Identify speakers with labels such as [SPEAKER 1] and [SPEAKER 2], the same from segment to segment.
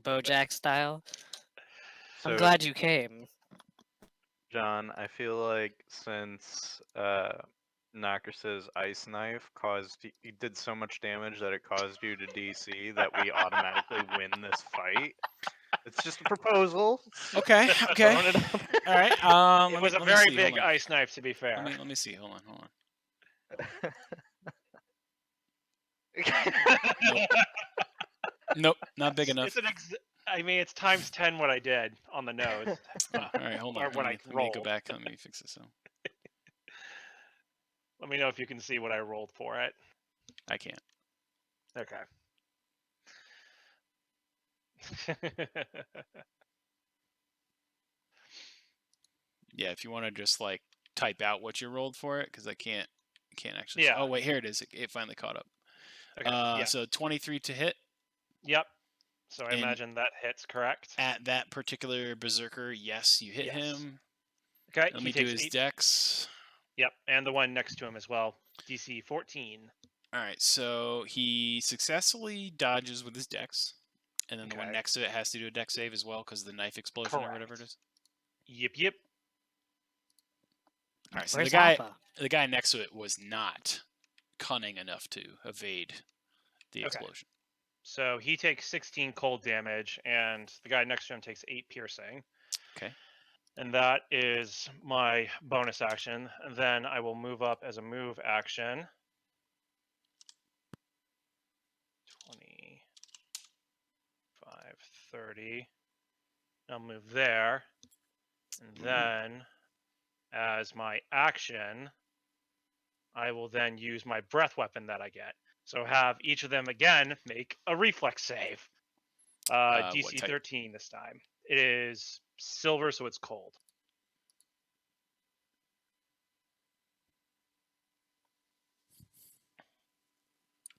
[SPEAKER 1] BoJack style. I'm
[SPEAKER 2] So,
[SPEAKER 1] glad you came.
[SPEAKER 2] John, I feel like since Nocris's ice knife he did so much damage that it caused you to DC that we automatically win this fight. It's just a proposal. It's just
[SPEAKER 3] Okay. Okay.
[SPEAKER 2] throwing it out there.
[SPEAKER 3] All right.
[SPEAKER 4] It was a
[SPEAKER 3] let me
[SPEAKER 4] very
[SPEAKER 3] see,
[SPEAKER 4] big
[SPEAKER 3] hold on.
[SPEAKER 4] ice knife, to be fair.
[SPEAKER 3] Let me see. Hold on. Nope, not big enough.
[SPEAKER 4] I mean, it's times 10 what I did on the nose.
[SPEAKER 3] Oh, all right, hold on.
[SPEAKER 4] Or when I
[SPEAKER 3] Let me go
[SPEAKER 4] rolled.
[SPEAKER 3] back. Let me fix this. So
[SPEAKER 4] Let me know if you can see what I rolled for it.
[SPEAKER 3] I can't.
[SPEAKER 4] Okay.
[SPEAKER 3] Yeah, if you want to just like type out what you rolled for it, because I can't actually.
[SPEAKER 4] Yeah.
[SPEAKER 3] Oh wait, here it is. It finally caught up.
[SPEAKER 4] Okay. Yeah.
[SPEAKER 3] So 23 to hit.
[SPEAKER 4] Yep. So I imagine that hits, correct?
[SPEAKER 3] At that particular berserker, yes, you hit him.
[SPEAKER 4] Okay.
[SPEAKER 3] Let me do his dex.
[SPEAKER 4] Yep, and the one next to him as well. DC 14.
[SPEAKER 3] All right, so he successfully dodges with his dex, and then the one next to it has to do a dex save as well because of the knife explosion or whatever it is.
[SPEAKER 4] Yep.
[SPEAKER 3] All right, so
[SPEAKER 1] Where's
[SPEAKER 3] the guy next to it was not cunning enough to evade the explosion.
[SPEAKER 4] So he takes 16 cold damage, and the guy next to him takes 8 piercing.
[SPEAKER 3] Okay.
[SPEAKER 4] And that is my bonus action. And then I will move up as a move action. 25, 30. I'll move there. And then, as my action, I will then use my breath weapon that I get. So have each of them again make a reflex save. DC 13 this time. It is silver, so it's cold.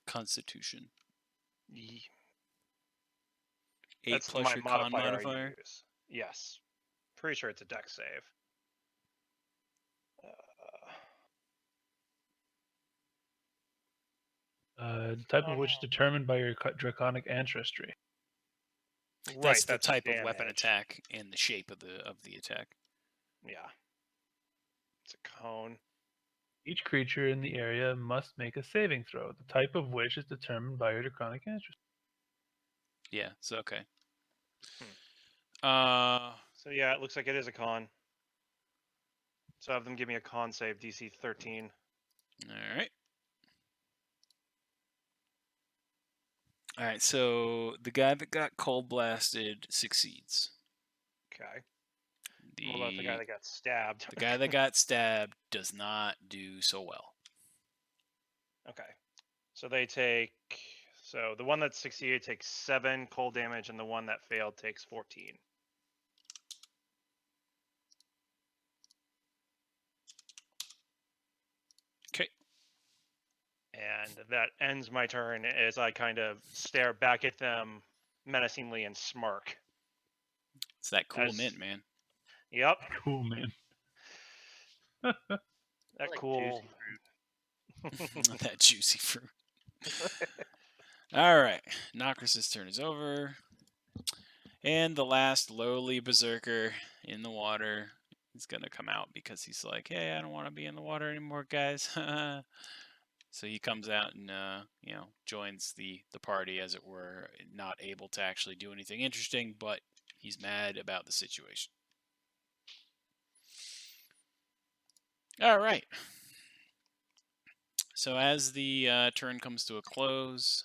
[SPEAKER 3] Constitution. 8
[SPEAKER 4] That's
[SPEAKER 3] plus
[SPEAKER 4] my
[SPEAKER 3] your con
[SPEAKER 4] modifier.
[SPEAKER 3] modifier?
[SPEAKER 4] Yes. Pretty sure it's a dex save.
[SPEAKER 5] Type of which is determined by your draconic ancestry.
[SPEAKER 3] That's the type of weapon attack and the shape of the attack.
[SPEAKER 4] Yeah. It's a cone.
[SPEAKER 5] Each creature in the area must make a saving throw, the type of which is determined by your draconic ancestry.
[SPEAKER 3] Yeah, so okay.
[SPEAKER 4] So yeah, it looks like it is a con. So have them give me a con save, DC 13.
[SPEAKER 3] Alright. Alright, so the guy that got cold blasted succeeds.
[SPEAKER 4] Okay. What about the guy that got stabbed?
[SPEAKER 3] The guy that got stabbed does not do so well.
[SPEAKER 4] Okay. So they take... So the one that succeeded takes 7 cold damage, and the one that failed takes 14.
[SPEAKER 3] Okay.
[SPEAKER 4] And that ends my turn as I kind of stare back at them menacingly and smirk.
[SPEAKER 3] It's that cool mint, man.
[SPEAKER 4] Yep.
[SPEAKER 5] Cool mint.
[SPEAKER 4] That cool.
[SPEAKER 3] That juicy fruit. Alright. Nocris's turn is over. And the last lowly berserker in the water is going to come out because he's like, hey, I don't want to be in the water anymore, guys. So he comes out and, joins the party, as it were, not able to actually do anything interesting, but he's mad about the situation. All right. So as the turn comes to a close,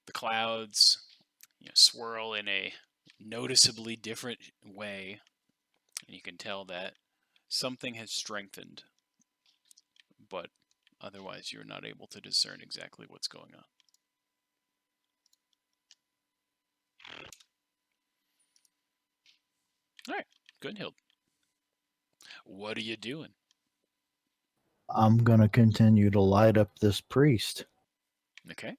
[SPEAKER 3] the clouds swirl in a noticeably different way, and you can tell that something has strengthened, but otherwise you're not able to discern exactly what's going on. All right, Gunhild. What are you doing?
[SPEAKER 6] I'm going to continue to light up this priest.
[SPEAKER 3] Okay.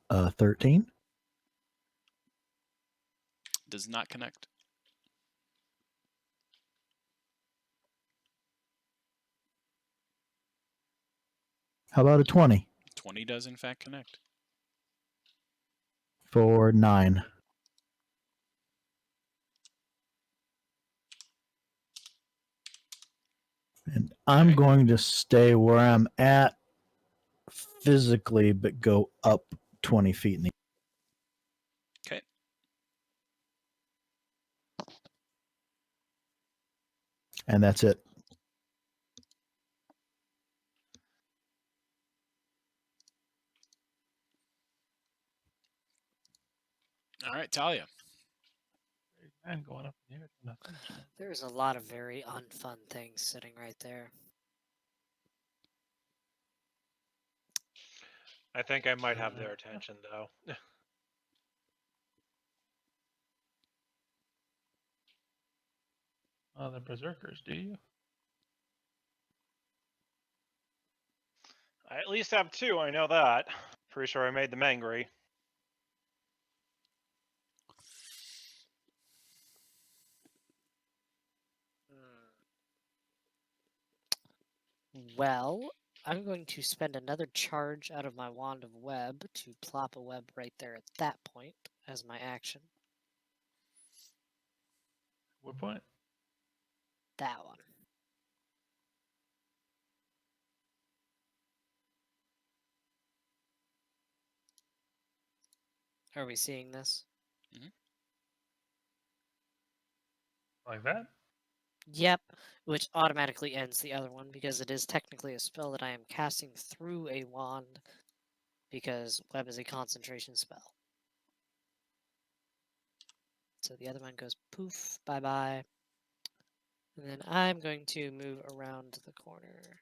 [SPEAKER 6] Uh, 13.
[SPEAKER 3] Does not connect.
[SPEAKER 6] How about a 20
[SPEAKER 3] 20 does in fact connect.
[SPEAKER 6] for 9? And I'm
[SPEAKER 3] Okay.
[SPEAKER 6] going to stay where I'm at physically, but go up 20 feet in the.
[SPEAKER 3] Okay.
[SPEAKER 6] And that's it.
[SPEAKER 3] All right, Talia.
[SPEAKER 5] I'm going up in the air. Nothing.
[SPEAKER 1] There's a lot of very unfun things sitting right there.
[SPEAKER 4] I think I might have their attention though.
[SPEAKER 5] Oh, the berserkers, do you?
[SPEAKER 4] I at least have 2, I know that. Pretty sure I made them angry.
[SPEAKER 1] Well, I'm going to spend another charge out of my wand of web to plop a web right there at that point as my action.
[SPEAKER 5] What point?
[SPEAKER 1] That one. Are we seeing this?
[SPEAKER 5] Like that?
[SPEAKER 1] Yep, which automatically ends the other one because it is technically a spell that I am casting through a wand because web is a concentration spell. So the other one goes poof, bye-bye. And then I'm going to move around the corner.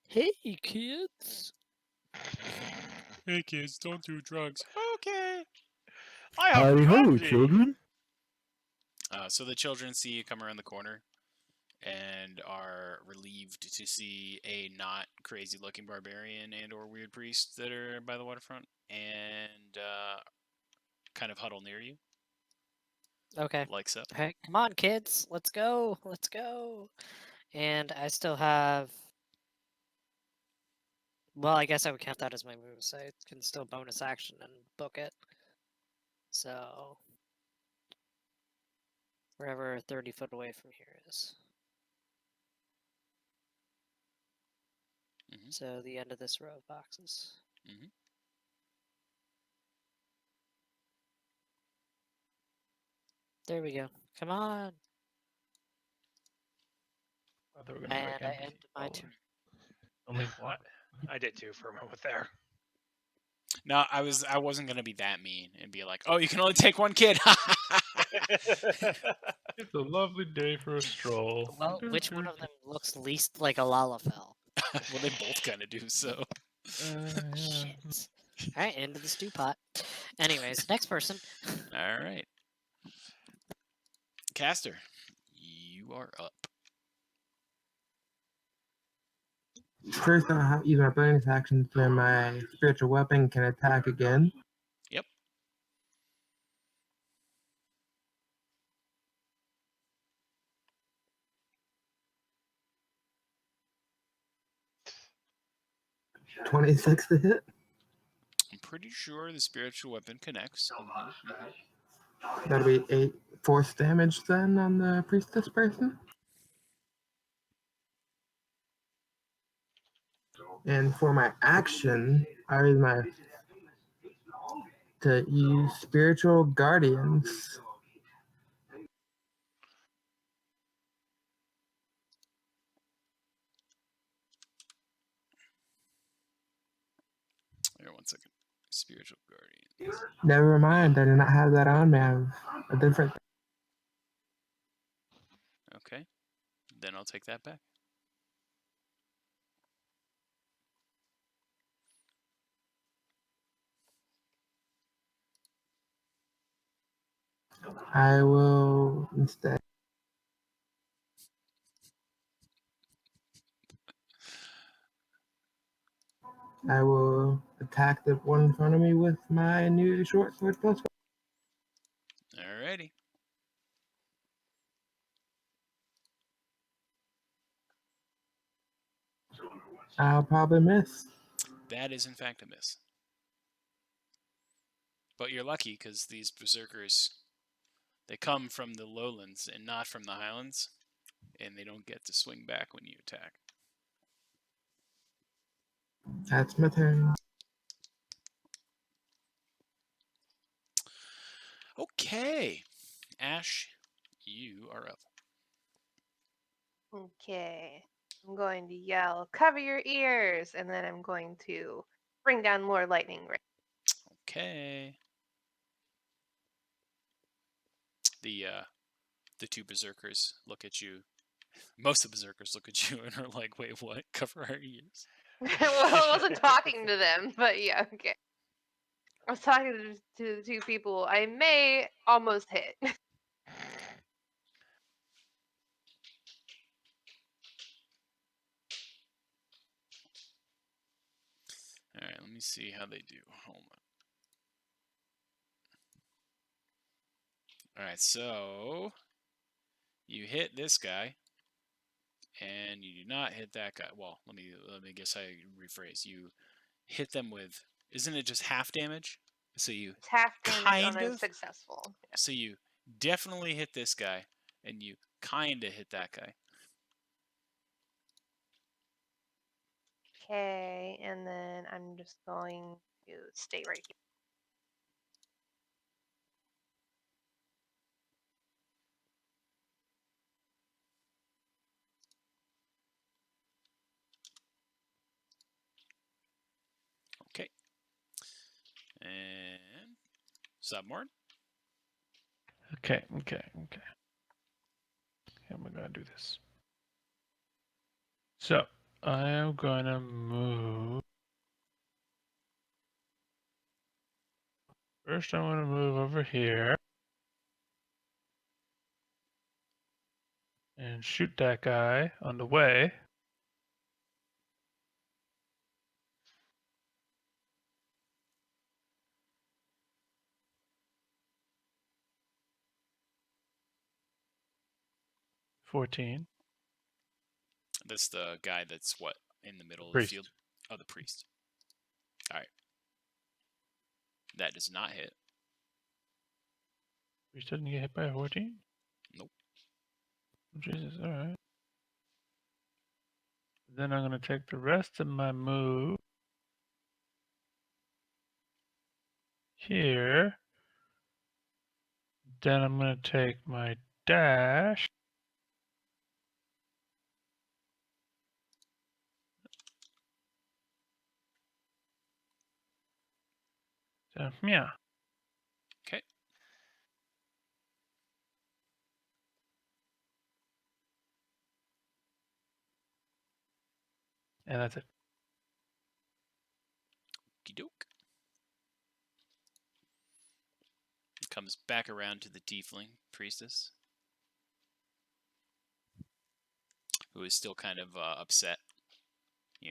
[SPEAKER 1] Hey, kids!
[SPEAKER 3] Hey kids, don't do drugs.
[SPEAKER 4] Okay. I have
[SPEAKER 6] Howdy ho,
[SPEAKER 4] strategy.
[SPEAKER 6] children.
[SPEAKER 3] So the children see you come around the corner and are relieved to see a not crazy looking barbarian and or weird priest that are by the waterfront and kind of huddle near you.
[SPEAKER 1] Okay.
[SPEAKER 3] Like so.
[SPEAKER 1] Alright, come on, kids. Let's go. Let's go. And I still have... Well, I guess I would count that as my move, so I can still bonus action and book it. So... wherever 30 foot away from here is.
[SPEAKER 3] Mhm.
[SPEAKER 1] So the end of this row of boxes.
[SPEAKER 3] Mhm.
[SPEAKER 1] There we go. Come on.
[SPEAKER 5] Thought they were gonna wreck
[SPEAKER 1] And I
[SPEAKER 5] NPC
[SPEAKER 1] end my turn.
[SPEAKER 5] Only one.
[SPEAKER 4] I did too for a moment there.
[SPEAKER 3] No, I wasn't gonna be that mean and be like, oh, you can only take one kid.
[SPEAKER 5] It's a lovely day for a stroll.
[SPEAKER 1] Well, which one of them looks least like a Lalafell?
[SPEAKER 3] Well, they both kind of do so.
[SPEAKER 5] Yeah.
[SPEAKER 1] Shit. Alright, into the stew pot. Anyways, next person.
[SPEAKER 3] All right, Caster, you are up.
[SPEAKER 7] First, I'll use my bonus action so my spiritual weapon can attack again.
[SPEAKER 3] Yep.
[SPEAKER 7] $26 to hit.
[SPEAKER 3] I'm pretty sure the spiritual weapon connects.
[SPEAKER 7] That'll be 8 force damage then on the priestess person. And for my action, I use spiritual guardians.
[SPEAKER 3] Here, 1 second. Spiritual guardian.
[SPEAKER 7] Never mind, I did not have that on me. I have a different.
[SPEAKER 3] Okay, then I'll take that back.
[SPEAKER 7] I will instead. I will attack the one in front of me with my new short sword plus.
[SPEAKER 3] Alrighty.
[SPEAKER 7] I'll probably miss.
[SPEAKER 3] That is, in fact, a miss. But you're lucky because these berserkers, they come from the lowlands and not from the highlands, and they don't get to swing back when you attack.
[SPEAKER 7] That's my turn.
[SPEAKER 3] Okay. Ash, you are up.
[SPEAKER 8] Okay. I'm going to yell, cover your ears, and then I'm going to bring down more lightning.
[SPEAKER 3] Okay. The two berserkers look at you. Most of the berserkers look at you and are like, "Wait, what? Cover our ears?"
[SPEAKER 8] Well, I wasn't talking to them, but yeah, okay. I was talking to the two people I may almost hit.
[SPEAKER 3] All right, let me see how they do. Hold on. All right, so you hit this guy, and you do not hit that guy. Well, let me guess. I rephrase. You hit them with. Isn't it just half damage? So you
[SPEAKER 8] It's half damage
[SPEAKER 3] kind
[SPEAKER 8] on a
[SPEAKER 3] of.
[SPEAKER 8] successful. Yeah.
[SPEAKER 3] So you definitely hit this guy, and you kind of hit that guy.
[SPEAKER 8] Okay, and then I'm just going to stay right here.
[SPEAKER 3] Okay. And Submorn.
[SPEAKER 5] Okay. How am I gonna do this? So I am gonna move. First, I want to move over here and shoot that guy on the way. $14.
[SPEAKER 3] That's the guy that's what in the middle of
[SPEAKER 5] Priest.
[SPEAKER 3] the field. Oh, the priest. All right. That does not hit.
[SPEAKER 5] Priest doesn't get hit by a 14?
[SPEAKER 3] Nope.
[SPEAKER 5] Jesus, alright. Then I'm going to take the rest of my move here. Then I'm going to take my dash. So, yeah.
[SPEAKER 3] Okay.
[SPEAKER 5] And that's it.
[SPEAKER 3] Okey-doke. Comes back around to the tiefling priestess, who is still kind of upset,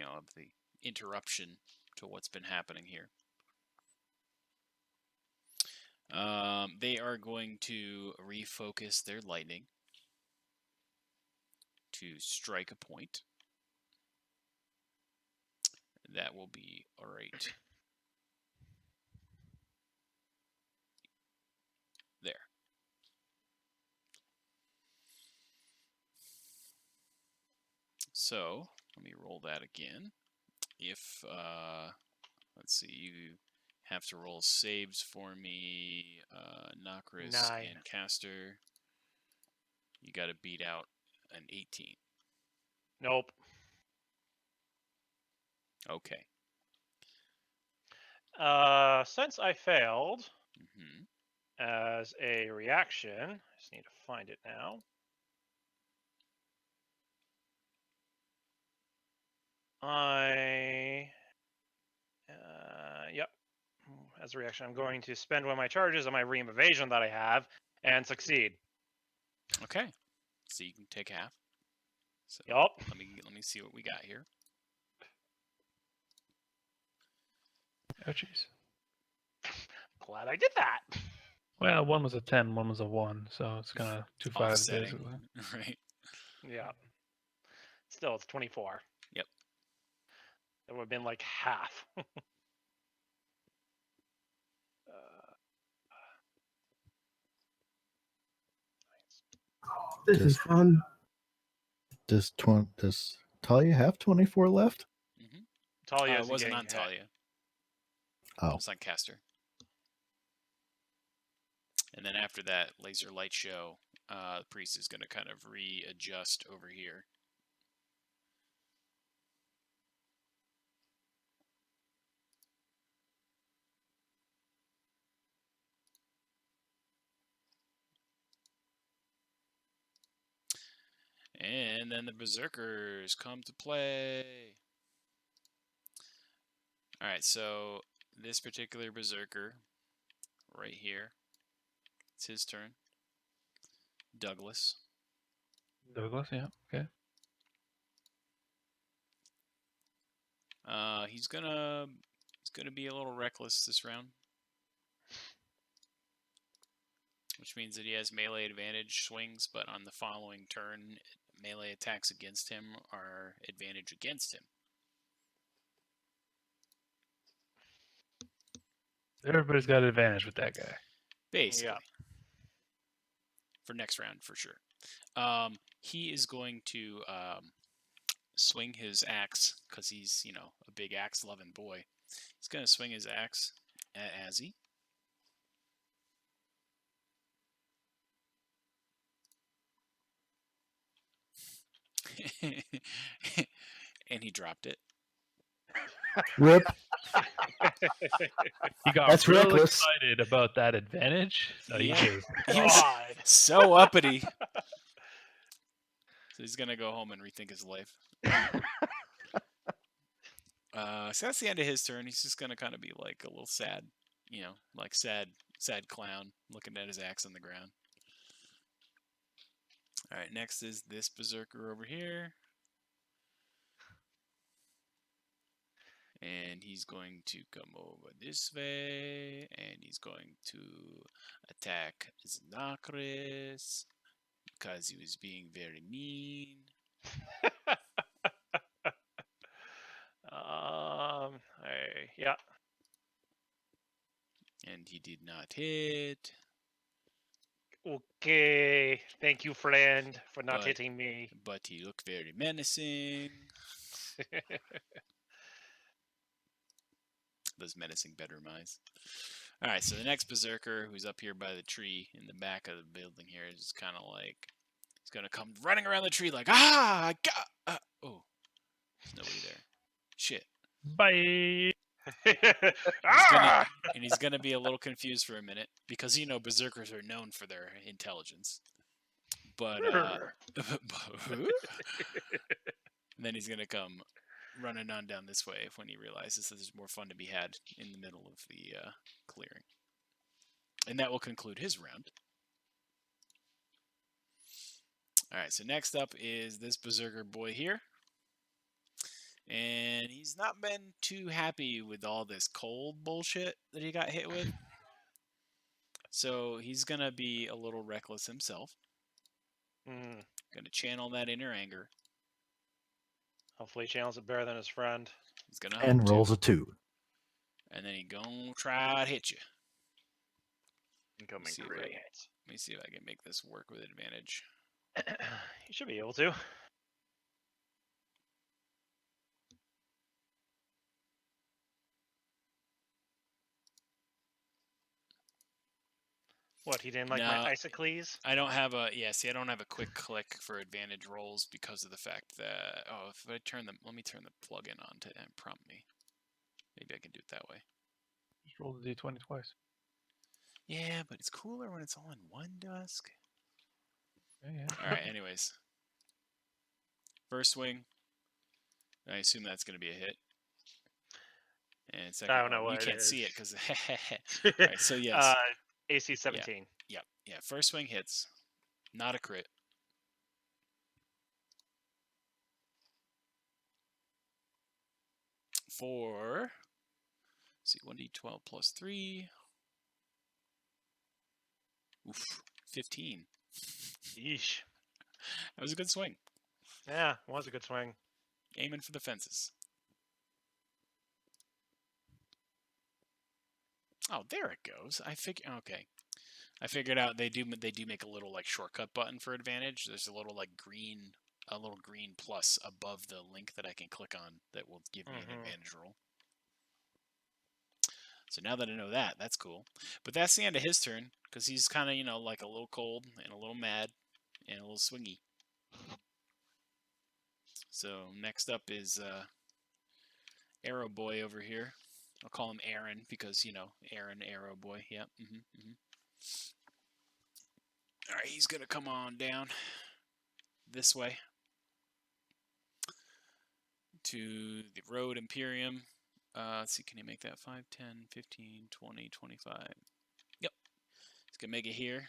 [SPEAKER 3] of the interruption to what's been happening here. They are going to refocus their lightning to strike a point. That will be right there. So let me roll that again. If let's see, you have to roll saves for me, Nokris
[SPEAKER 4] 9.
[SPEAKER 3] and Caster. You got to beat out an 18.
[SPEAKER 4] Nope.
[SPEAKER 3] Okay.
[SPEAKER 4] Since I failed
[SPEAKER 3] Mm-hmm.
[SPEAKER 4] as a reaction, I just need to find it now. Yep. As a reaction, I'm going to spend one of my charges on my Ream Evasion that I have and succeed.
[SPEAKER 3] Okay. So you can take half. So
[SPEAKER 4] Yup.
[SPEAKER 3] let me see what we got here.
[SPEAKER 5] Oh, jeez.
[SPEAKER 4] Glad I did that.
[SPEAKER 5] Well, one was a 10, one was a 1, so it's kind of 2 5s
[SPEAKER 3] Offsetting,
[SPEAKER 5] basically.
[SPEAKER 3] right?
[SPEAKER 4] Yeah. Still, it's 24.
[SPEAKER 3] Yep.
[SPEAKER 4] That would have been like half.
[SPEAKER 7] This is fun.
[SPEAKER 6] Does Talia have 24 left?
[SPEAKER 3] Mm-hmm.
[SPEAKER 4] Talia
[SPEAKER 3] It
[SPEAKER 4] isn't
[SPEAKER 3] wasn't
[SPEAKER 4] getting
[SPEAKER 3] on
[SPEAKER 4] hit.
[SPEAKER 3] Talia. It
[SPEAKER 6] Oh,
[SPEAKER 3] was on Caster. And then after that laser light show, the priest is going to kind of readjust over here. And then the berserkers come to play. All right, so this particular berserker right here, it's his turn. Douglas.
[SPEAKER 5] Douglas, yeah, okay.
[SPEAKER 3] He's gonna be a little reckless this round, which means that he has melee advantage swings, but on the following turn, melee attacks against him are advantage against him.
[SPEAKER 5] Everybody's got an advantage with that guy.
[SPEAKER 3] Basically.
[SPEAKER 4] Yeah.
[SPEAKER 3] For next round, for sure. He is going to swing his axe, because he's, a big axe-loving boy. He's going to swing his axe at Azzy. And he dropped it.
[SPEAKER 6] rip.
[SPEAKER 5] He got
[SPEAKER 6] That's
[SPEAKER 5] real
[SPEAKER 6] reckless.
[SPEAKER 5] excited about that advantage. So
[SPEAKER 3] Yeah.
[SPEAKER 5] he just
[SPEAKER 3] He was
[SPEAKER 4] God.
[SPEAKER 3] so uppity. So he's going to go home and rethink his life. So that's the end of his turn. He's just going to kind of be like a little sad, like sad clown looking at his axe on the ground. All right, next is this berserker over here. And he's going to come over this way, and he's going to attack Znakris because he was being very mean.
[SPEAKER 4] Yeah.
[SPEAKER 3] And he did not hit.
[SPEAKER 4] Okay. Thank you, friend, for not
[SPEAKER 3] But-
[SPEAKER 4] hitting me.
[SPEAKER 3] But he looked very menacing. Those menacing bedroom eyes. All right, so the next berserker, who's up here by the tree in the back of the building here, is just kind of like, he's gonna come running around the tree like, I got. Oh, there's nobody there. Shit.
[SPEAKER 5] bye.
[SPEAKER 4] Ah!
[SPEAKER 3] And he's gonna be a little confused for a minute because berserkers are known for their intelligence. But and then he's gonna come running on down this way when he realizes that there's more fun to be had in the middle of the clearing. And that will conclude his round. All right, so next up is this berserker boy here. And he's not been too happy with all this cold bullshit that he got hit with. So he's going to be a little reckless himself. Going to channel that inner anger.
[SPEAKER 4] Hopefully he channels it better than his friend.
[SPEAKER 3] He's going to
[SPEAKER 6] And rolls a 2.
[SPEAKER 3] And then he's going to try to hit you.
[SPEAKER 2] Incoming
[SPEAKER 3] See if
[SPEAKER 2] crit.
[SPEAKER 3] Let me see if I can make this work with advantage.
[SPEAKER 4] You should be able to. What, he didn't like
[SPEAKER 3] No.
[SPEAKER 4] my Isocles?
[SPEAKER 3] I don't have a I don't have a quick click for advantage rolls because of the fact that if I let me turn the plugin on to prompt me. Maybe I can do it that way.
[SPEAKER 5] Just roll the d20 twice.
[SPEAKER 3] Yeah, but it's cooler when it's all in one dusk.
[SPEAKER 5] Yeah.
[SPEAKER 3] All right, anyways. First swing. I assume that's going to be a hit. And second,
[SPEAKER 4] I don't know
[SPEAKER 3] you
[SPEAKER 4] what it
[SPEAKER 3] can't
[SPEAKER 4] is.
[SPEAKER 3] see it because. All right, so yes.
[SPEAKER 4] AC 17.
[SPEAKER 3] Yeah. First swing hits. Not a crit. For. Let's see, 1d12 plus 3. Oof, 15.
[SPEAKER 4] Yeesh.
[SPEAKER 3] That was a good swing.
[SPEAKER 4] Yeah, it was a good swing.
[SPEAKER 3] Aiming for the fences. Oh, there it goes. Okay. I figured out they do make a little like shortcut button for advantage. There's a little green plus above the link that I can click on that will give me an advantage roll. So now that I know that, that's cool. But that's the end of his turn because he's kind of like a little cold and a little mad and a little swingy. So next up is Arrow Boy over here. I'll call him Aaron because Aaron Arrow Boy. Yep. All right, he's gonna come on down this way to the Road Imperium. Let's see, can he make that 5, 10, 15, 20, 25? Yep. He's gonna make it here.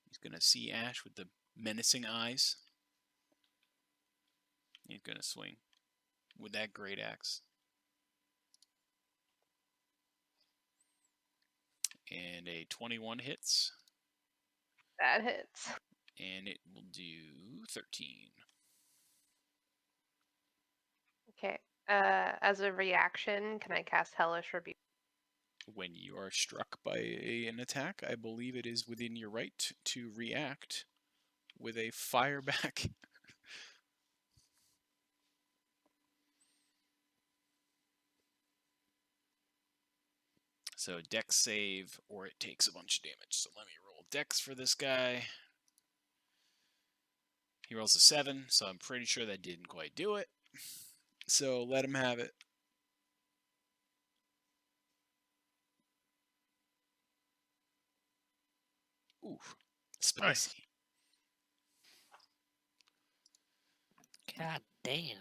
[SPEAKER 3] He's gonna see Ash with the menacing eyes. He's gonna swing with that great axe. And a 21 hits.
[SPEAKER 8] That hits.
[SPEAKER 3] And it will do 13.
[SPEAKER 8] Okay. As a reaction, can I cast Hellish Rebuke?
[SPEAKER 3] When you are struck by an attack, I believe it is within your right to react with a fire back. So dex save, or it takes a bunch of damage. So let me roll dex for this guy. He rolls a 7, so I'm pretty sure that didn't quite do it. So let him have it. Ooh, spicy.
[SPEAKER 1] God damn.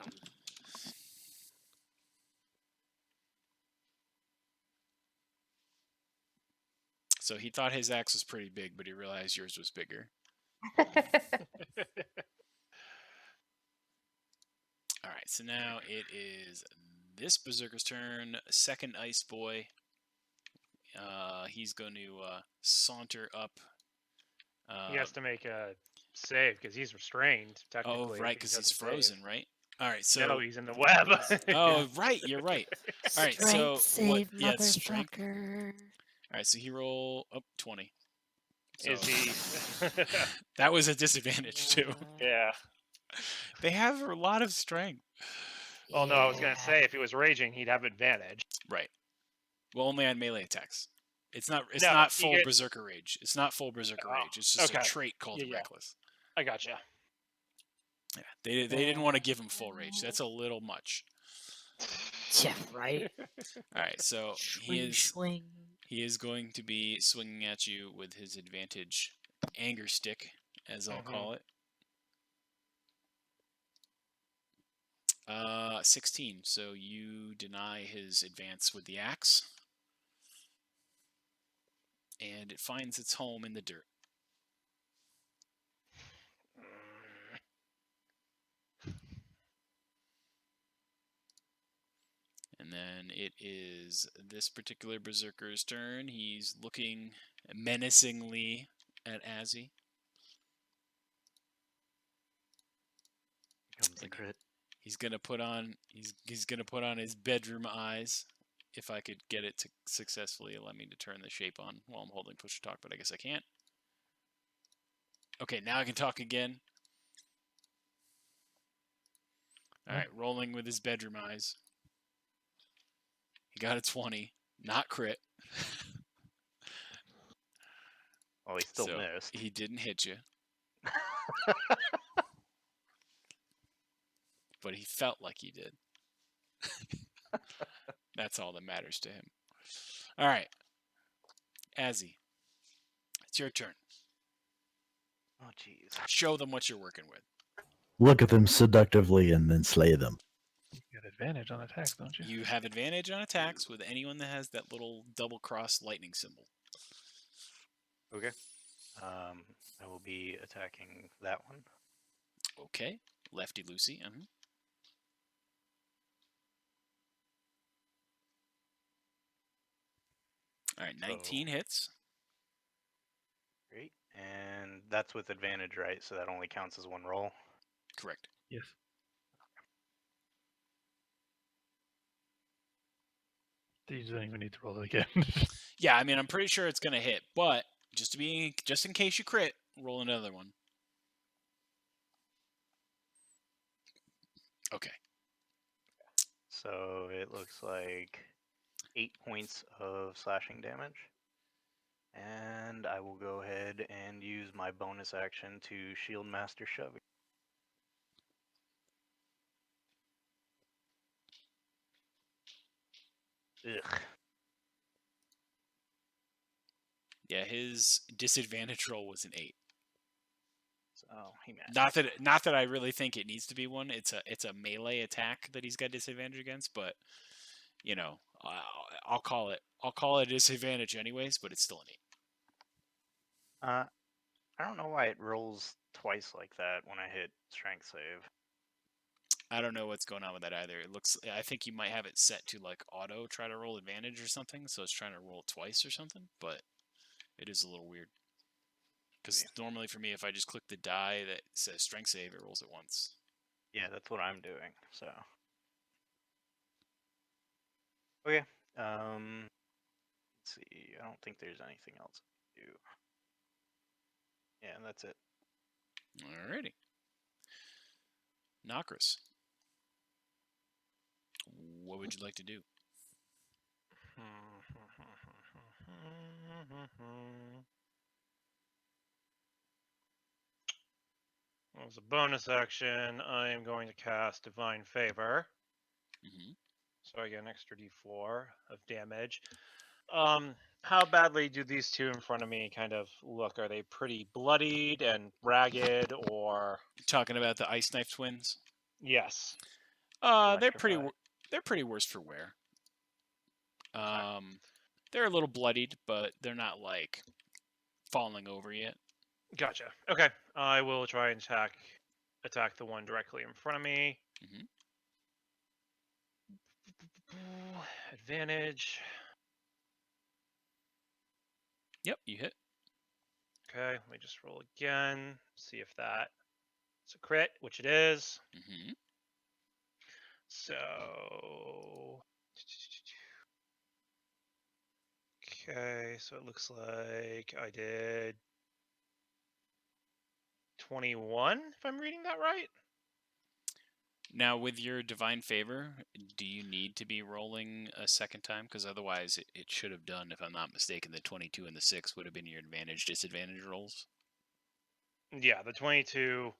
[SPEAKER 3] So he thought his axe was pretty big, but he realized yours was bigger. All right, so now it is this Berserker's turn. Second Ice Boy. He's going to saunter up.
[SPEAKER 4] He has to make a save because he's restrained, technically.
[SPEAKER 3] Oh, right, because he's frozen, right? All right, so...
[SPEAKER 4] No, he's in the web.
[SPEAKER 3] Oh, right, you're right. All right, so...
[SPEAKER 1] Save,
[SPEAKER 3] yeah, it's strength.
[SPEAKER 1] motherfucker.
[SPEAKER 3] All right, so he roll up 20. So
[SPEAKER 4] Is he?
[SPEAKER 3] that was a disadvantage too.
[SPEAKER 4] Yeah.
[SPEAKER 3] They have a lot of strength.
[SPEAKER 4] Well, no, I was gonna say if he was raging, he'd have advantage.
[SPEAKER 3] Right. Well, only on melee attacks. It's not. It's
[SPEAKER 4] No,
[SPEAKER 3] not
[SPEAKER 4] you
[SPEAKER 3] full
[SPEAKER 4] get-
[SPEAKER 3] berserker rage. It's not full berserker
[SPEAKER 4] Oh,
[SPEAKER 3] rage. It's just
[SPEAKER 4] okay.
[SPEAKER 3] a trait called
[SPEAKER 4] Yeah.
[SPEAKER 3] reckless.
[SPEAKER 4] I gotcha.
[SPEAKER 3] Yeah, they didn't want to give him full rage. That's a little much.
[SPEAKER 1] Yeah, right?
[SPEAKER 3] All right, so
[SPEAKER 1] Swing, swing.
[SPEAKER 3] he is going to be swinging at you with his advantage anger stick, as I'll call it. 16. So you deny his advance with the axe, and it finds its home in the dirt. And then it is this particular berserker's turn. He's looking menacingly at Azzy.
[SPEAKER 2] Comes the crit.
[SPEAKER 3] He's gonna put on his bedroom eyes. If I could get it to successfully allow me to turn the shape on while I'm holding push to talk, but I guess I can't. Okay, now I can talk again. All right, rolling with his bedroom eyes. He got a 20, not crit.
[SPEAKER 2] Oh, he still
[SPEAKER 3] So
[SPEAKER 2] missed.
[SPEAKER 3] he didn't hit you. But he felt like he did. That's all that matters to him. All right. Azzy, it's your turn.
[SPEAKER 2] Oh, jeez.
[SPEAKER 3] Show them what you're working with.
[SPEAKER 6] Look at them seductively and then slay them.
[SPEAKER 5] You get advantage on attacks, don't you?
[SPEAKER 3] You have advantage on attacks with anyone that has that little double-cross lightning symbol.
[SPEAKER 2] Okay. I will be attacking that one.
[SPEAKER 3] Okay. Lefty Lucy. All right, 19 hits.
[SPEAKER 2] Great. And that's with advantage, right? So that only counts as one roll.
[SPEAKER 3] Correct.
[SPEAKER 5] Yes. You don't even need to roll it again.
[SPEAKER 3] Yeah, I mean, I'm pretty sure it's gonna hit, but just in case you crit, roll another one. Okay.
[SPEAKER 2] So it looks like 8 points of slashing damage. And I will go ahead and use my bonus action to Shield Master Shove. Ugh.
[SPEAKER 3] Yeah, his disadvantage roll was an 8.
[SPEAKER 2] So he missed.
[SPEAKER 3] Not that I really think it needs to be one. It's a melee attack that he's got disadvantage against, but you know, I'll call it a disadvantage anyways, but it's still an 8.
[SPEAKER 2] I don't know why it rolls twice like that when I hit strength save.
[SPEAKER 3] I don't know what's going on with that either. I think you might have it set to like auto try to roll advantage or something, so it's trying to roll twice or something, but it is a little weird. Because normally for me, if I just click the die that says strength save, it rolls it once.
[SPEAKER 2] Yeah, that's what I'm doing. So okay. Let's see. I don't think there's anything else to do. Yeah, that's it.
[SPEAKER 3] Alrighty. Nokris. What would you like to do?
[SPEAKER 4] As a bonus action, I am going to cast Divine Favor.
[SPEAKER 3] Mm-hmm.
[SPEAKER 4] So I get an extra d4 of damage. How badly do these two in front of me kind of look? Are they pretty bloodied and ragged, or?
[SPEAKER 3] Talking about the Ice Knife twins?
[SPEAKER 4] Yes.
[SPEAKER 3] They're pretty
[SPEAKER 4] Electrified.
[SPEAKER 3] worse for wear.
[SPEAKER 4] Okay.
[SPEAKER 3] They're a little bloodied, but they're not like falling over yet.
[SPEAKER 4] Gotcha. Okay. I will try and attack the one directly in front of me.
[SPEAKER 3] Mm-hmm.
[SPEAKER 4] Advantage.
[SPEAKER 3] Yep, you hit.
[SPEAKER 4] Okay, let me just roll again. See if that's a crit, which it is.
[SPEAKER 3] Mm-hmm.
[SPEAKER 4] So. Okay, so it looks like I did 21, if I'm reading that right.
[SPEAKER 3] Now, with your Divine Favor, do you need to be rolling a second time? Because otherwise, it should have done, if I'm not mistaken, the 22 and the 6 would have been your disadvantage rolls.
[SPEAKER 4] Yeah, the 22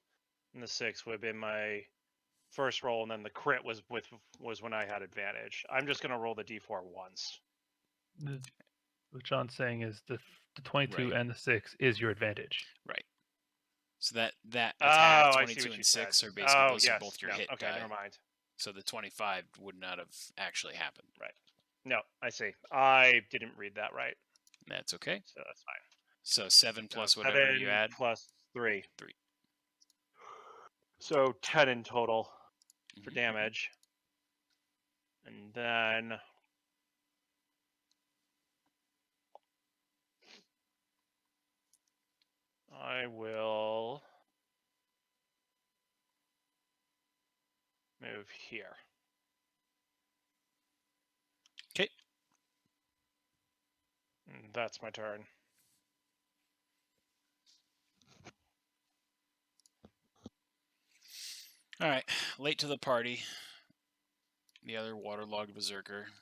[SPEAKER 4] and the 6 would have been my first roll, and then the crit was when I had advantage. I'm just gonna roll the d4 once.
[SPEAKER 5] What John's saying is the 22
[SPEAKER 3] Right.
[SPEAKER 5] and the 6 is your advantage.
[SPEAKER 3] Right. So that attack,
[SPEAKER 4] I see
[SPEAKER 3] 22
[SPEAKER 4] what
[SPEAKER 3] and
[SPEAKER 4] you
[SPEAKER 3] 6
[SPEAKER 4] said.
[SPEAKER 3] are basically
[SPEAKER 4] Oh,
[SPEAKER 3] those
[SPEAKER 4] yes.
[SPEAKER 3] are both your
[SPEAKER 4] No,
[SPEAKER 3] hit
[SPEAKER 4] okay,
[SPEAKER 3] die.
[SPEAKER 4] never mind.
[SPEAKER 3] So the 25 would not have actually happened.
[SPEAKER 4] Right. No, I see. I didn't read that right.
[SPEAKER 3] That's okay.
[SPEAKER 4] So that's fine.
[SPEAKER 3] So 7 plus
[SPEAKER 4] So
[SPEAKER 3] whatever you
[SPEAKER 4] 7
[SPEAKER 3] add.
[SPEAKER 4] plus 3.
[SPEAKER 3] 3.
[SPEAKER 4] So 10 in total for
[SPEAKER 3] Mhm.
[SPEAKER 4] damage. And then I will move here.
[SPEAKER 3] Okay.
[SPEAKER 4] And that's my turn.
[SPEAKER 3] All right. Late to the party. The other waterlogged berserker.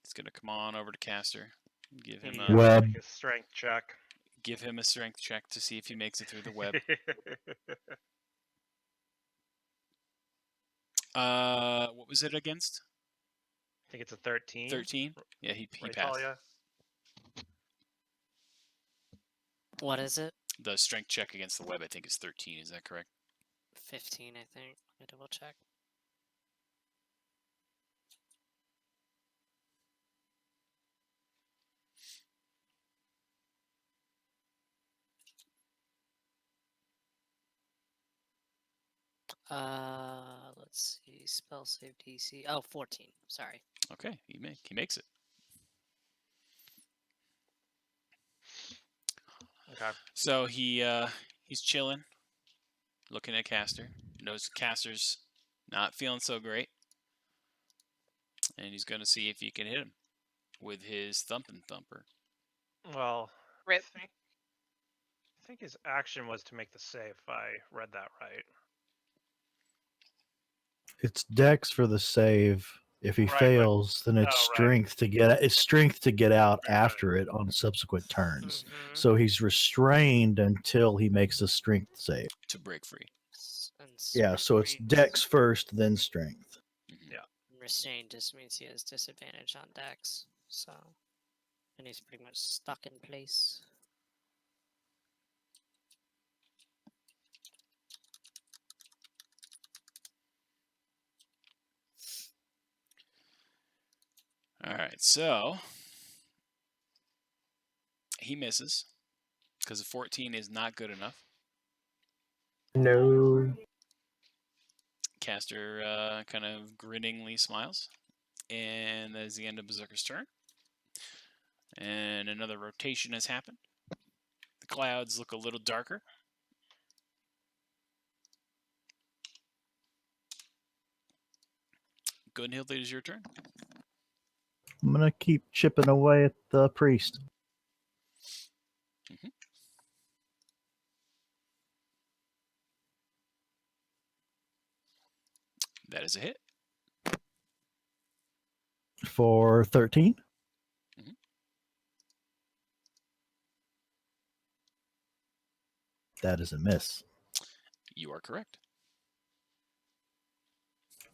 [SPEAKER 3] He's gonna come on over to Caster. Give him
[SPEAKER 4] He
[SPEAKER 3] a
[SPEAKER 4] has to
[SPEAKER 6] Web.
[SPEAKER 4] make a strength check.
[SPEAKER 3] give him a strength check to see if he makes it through the web. What was it against?
[SPEAKER 4] I think it's a 13.
[SPEAKER 3] 13. Yeah, he
[SPEAKER 4] Right,
[SPEAKER 3] passed.
[SPEAKER 4] Talia?
[SPEAKER 1] What is it?
[SPEAKER 3] The strength check against the web, I think, is 13. Is that correct?
[SPEAKER 1] 15, I think. Let me double check. Let's see. Spell save DC. Oh, 14. Sorry.
[SPEAKER 3] Okay, he makes it.
[SPEAKER 4] Okay.
[SPEAKER 3] So he's chilling, looking at Caster. Knows Caster's not feeling so great. and he's going to see if you can hit him with his thumping thumper.
[SPEAKER 4] Well,
[SPEAKER 8] Rip.
[SPEAKER 4] I think his action was to make the save. If I read that right.
[SPEAKER 6] It's Dex for the save. If he
[SPEAKER 4] Right, but-
[SPEAKER 6] fails, then it's
[SPEAKER 4] oh, right.
[SPEAKER 6] strength to get. It's strength to get out
[SPEAKER 4] Right, right.
[SPEAKER 6] after it on subsequent turns.
[SPEAKER 1] Mhm.
[SPEAKER 6] So he's restrained until he makes a strength save.
[SPEAKER 3] To break free.
[SPEAKER 1] And
[SPEAKER 6] Yeah, so it's
[SPEAKER 1] strength-
[SPEAKER 6] Dex first, then strength.
[SPEAKER 3] Mhm.
[SPEAKER 4] Yeah.
[SPEAKER 1] Restrained just means he has disadvantage on Dex, so and he's pretty much stuck in place.
[SPEAKER 3] All right, so he misses because a 14 is not good enough.
[SPEAKER 7] No.
[SPEAKER 3] Caster kind of grinningly smiles, and that is the end of Berserker's turn. And another rotation has happened. The clouds look a little darker. Gunhild, it is your turn.
[SPEAKER 6] I'm gonna keep chipping away at the priest.
[SPEAKER 3] That is a hit.
[SPEAKER 6] For 13.
[SPEAKER 3] Mhm.
[SPEAKER 6] That is a miss.
[SPEAKER 3] You are correct.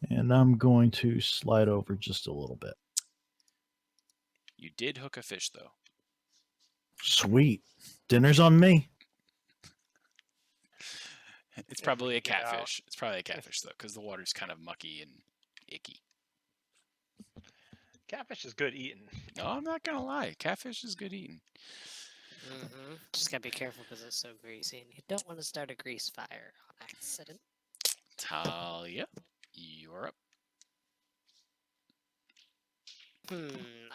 [SPEAKER 6] And I'm going to slide over just a little bit.
[SPEAKER 3] You did hook a fish, though.
[SPEAKER 6] Sweet. Dinner's on me.
[SPEAKER 3] It's
[SPEAKER 4] we
[SPEAKER 3] probably a
[SPEAKER 4] can get out.
[SPEAKER 3] catfish. It's probably a catfish, though, because the water's kind of mucky and icky.
[SPEAKER 4] Catfish is good eating.
[SPEAKER 3] No, I'm not going to lie. Catfish is good eating.
[SPEAKER 1] Just gotta be careful because it's so greasy, and you don't want to start a grease fire on accident.
[SPEAKER 3] Talia, you're up.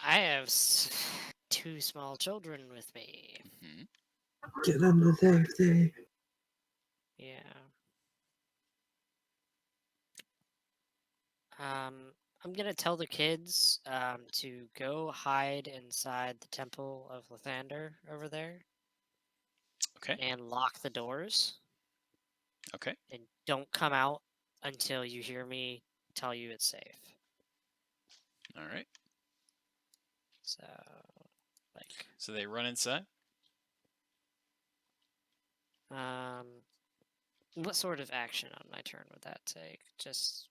[SPEAKER 1] I have two small children with me.
[SPEAKER 3] Mhm.
[SPEAKER 7] Get them to safety.
[SPEAKER 1] Yeah. I'm gonna tell the kids to go hide inside the Temple of Lathander over there
[SPEAKER 3] Okay.
[SPEAKER 1] and lock the doors.
[SPEAKER 3] Okay.
[SPEAKER 1] And don't come out until you hear me tell you it's safe.
[SPEAKER 3] All right.
[SPEAKER 1] So, like,
[SPEAKER 3] So they run inside.
[SPEAKER 1] what sort of action on my turn would that take? Just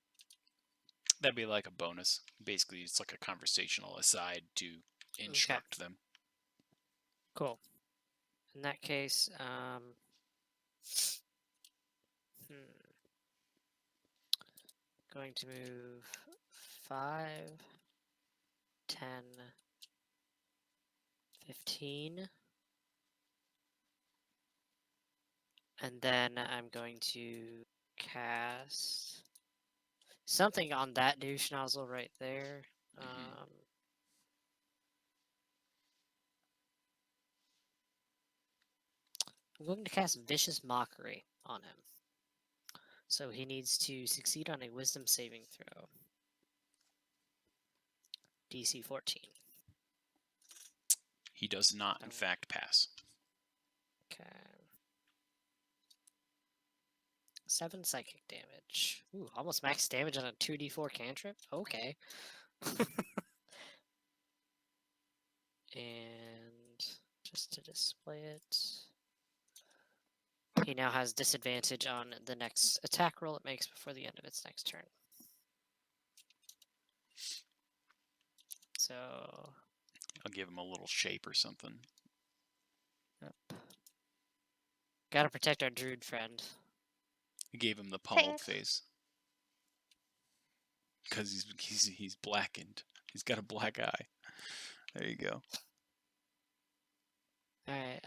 [SPEAKER 3] That'd be like a bonus. Basically, it's like a conversational aside to instruct them.
[SPEAKER 1] cool. In that case, going to move 5, 10, 15. And then I'm going to cast something on that douche nozzle right there. I'm going to cast Vicious Mockery on him. So he needs to succeed on a Wisdom saving throw. DC 14.
[SPEAKER 3] He does not, in fact, pass.
[SPEAKER 1] Okay. 7 psychic damage. Ooh, almost max damage on a 2d4 cantrip? Okay. And just to display it, he now has disadvantage on the next attack roll it makes before the end of its next turn. So,
[SPEAKER 3] I'll give him a little shape or something.
[SPEAKER 1] yep. Gotta protect our druid friend.
[SPEAKER 3] I gave him the pummeled
[SPEAKER 8] Thanks.
[SPEAKER 3] face. Because he's blackened. He's got a black eye. There you go.
[SPEAKER 1] Alright,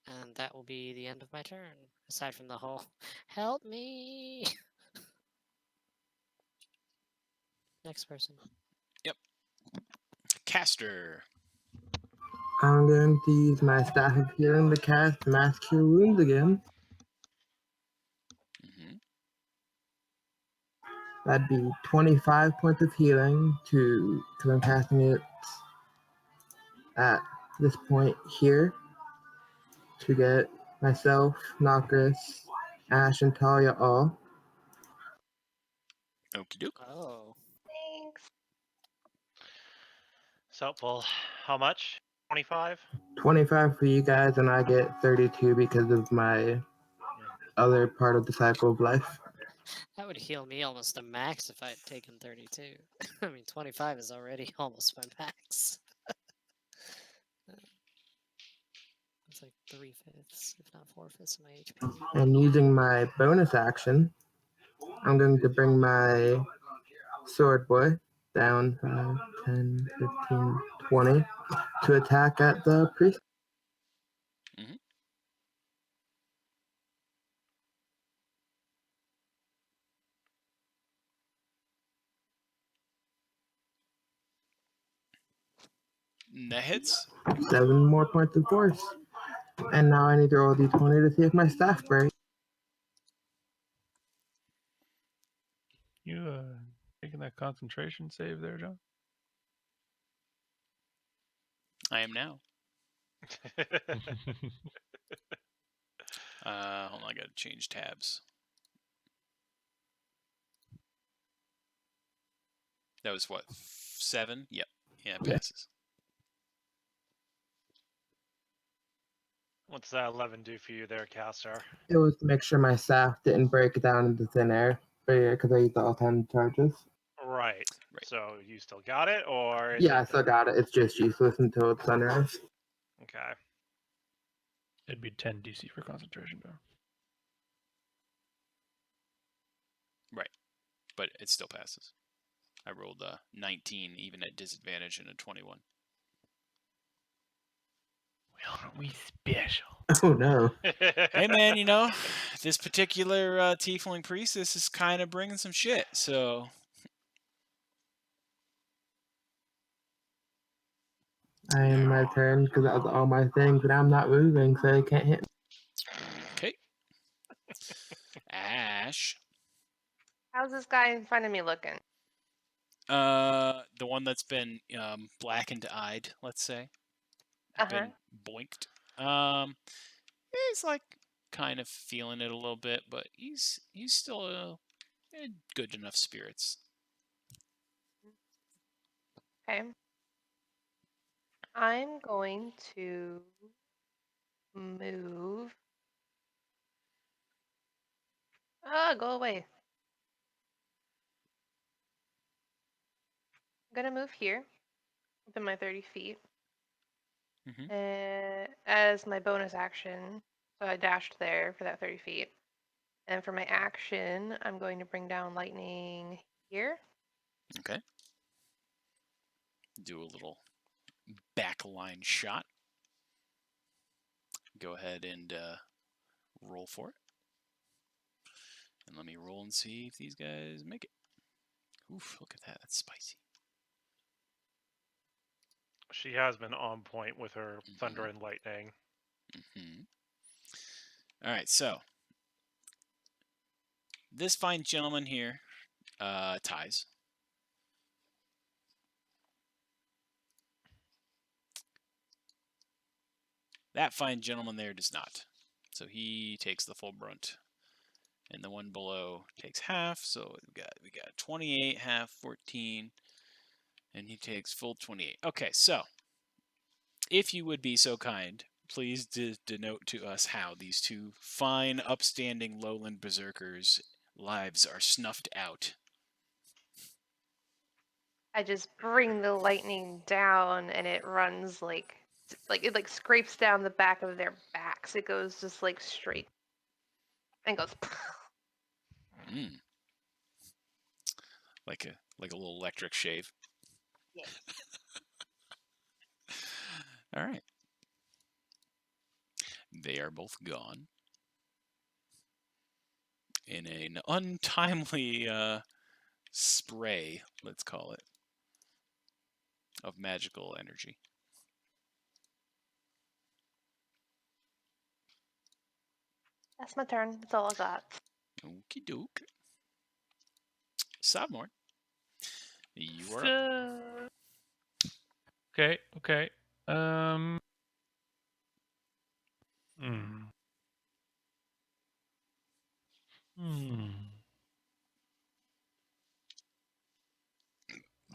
[SPEAKER 1] and that will be the end of my turn. Aside from the whole, help me! Next person.
[SPEAKER 3] Caster.
[SPEAKER 7] I'm going to use my staff of healing to cast Mass Cure Wounds again.
[SPEAKER 3] Hmm.
[SPEAKER 7] That'd be 25 points of healing because I'm casting it at this point here to get myself, Nocris, Ash, and Talia all.
[SPEAKER 3] Okie doke.
[SPEAKER 1] Oh.
[SPEAKER 8] Thanks.
[SPEAKER 4] It's helpful. How much? 25?
[SPEAKER 7] 25 for you guys, and I get 32 because of my other part of the cycle of life.
[SPEAKER 1] That would heal me almost to max if I had taken 32. I mean, 25 is already almost my max. It's like 3/5, if not 4/5 of my HP.
[SPEAKER 7] And using my bonus action, I'm going to bring my sword boy down 5, 10, 15, 20 to attack at the priest.
[SPEAKER 3] That hits.
[SPEAKER 7] 7 more points of force. And now I need to roll a d20 to see if my staff breaks.
[SPEAKER 5] You taking that concentration save there, John?
[SPEAKER 3] I am now. Hold on, I gotta change tabs. That was what? 7? Yep. Yeah, it
[SPEAKER 7] Yeah.
[SPEAKER 3] passes.
[SPEAKER 4] What's that 11 do for you there, caster?
[SPEAKER 7] It was to make sure my staff didn't break down into thin air. But yeah, because I used all 10 charges.
[SPEAKER 4] Right.
[SPEAKER 3] Right.
[SPEAKER 4] So you still got it, or is
[SPEAKER 7] Yeah, I
[SPEAKER 4] it?
[SPEAKER 7] still got it. It's just useless until it's sunrise.
[SPEAKER 4] Okay.
[SPEAKER 5] It'd be 10 DC for concentration, though.
[SPEAKER 3] Right. But it still passes. I rolled a 19, even at disadvantage, and a 21.
[SPEAKER 5] Well, aren't we special?
[SPEAKER 7] Oh no.
[SPEAKER 3] Hey, man, you know, this particular tiefling priestess is kind of bringing some shit, so...
[SPEAKER 7] I end my turn because that was all my things, but I'm not moving, so they can't hit me.
[SPEAKER 3] Okay. Ash.
[SPEAKER 8] How's this guy in front of me looking?
[SPEAKER 3] The one that's been blackened-eyed, let's say.
[SPEAKER 8] Uh-huh.
[SPEAKER 3] Been boinked. He's like kind of feeling it a little bit, but he's still in good enough spirits.
[SPEAKER 8] Okay. I'm going to move. Go away. I'm gonna move here, within my 30 feet, as my bonus action. So I dashed there for that 30 feet. And for my action, I'm going to bring down lightning here.
[SPEAKER 3] Okay. Do a little backline shot. Go ahead and roll for it. And let me roll and see if these guys make it. Oof, look at that. That's spicy.
[SPEAKER 4] She has been on point with her thunder and lightning.
[SPEAKER 3] All right, so this fine gentleman here ties. That fine gentleman there does not. So he takes the full brunt. And the one below takes half, so we got 28, half, 14, and he takes full 28. Okay, so if you would be so kind, please denote to us how these two fine, upstanding lowland berserkers' lives are snuffed out.
[SPEAKER 8] I just bring the lightning down, and it runs like it scrapes down the back of their backs. It goes just like straight and goes.
[SPEAKER 3] Like a little electric shave.
[SPEAKER 8] Yeah.
[SPEAKER 3] All right. They are both gone. In an untimely spray, let's call it, of magical energy.
[SPEAKER 8] That's my turn. That's all I got.
[SPEAKER 3] Okie doke. Sophomore, you are up.
[SPEAKER 5] Okay. Hmm.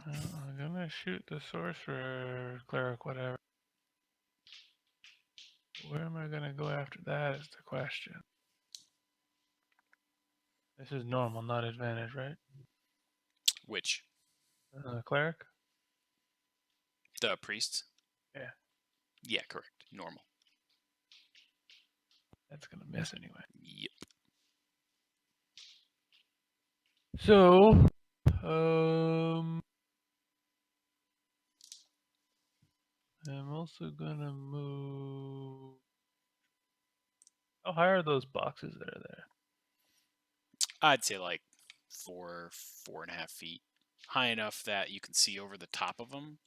[SPEAKER 5] I'm gonna shoot the sorcerer, cleric, whatever. Where am I gonna go after that is the question. This is normal, not advantage, right?
[SPEAKER 3] Which?
[SPEAKER 5] Cleric?
[SPEAKER 3] The priest?
[SPEAKER 5] Yeah.
[SPEAKER 3] Yeah, correct. Normal.
[SPEAKER 5] That's gonna miss anyway.
[SPEAKER 3] Yep.
[SPEAKER 5] So, I'm also gonna move. How high are those boxes that are there?
[SPEAKER 3] I'd say like 4.5 feet. High enough that you can see over the top of them,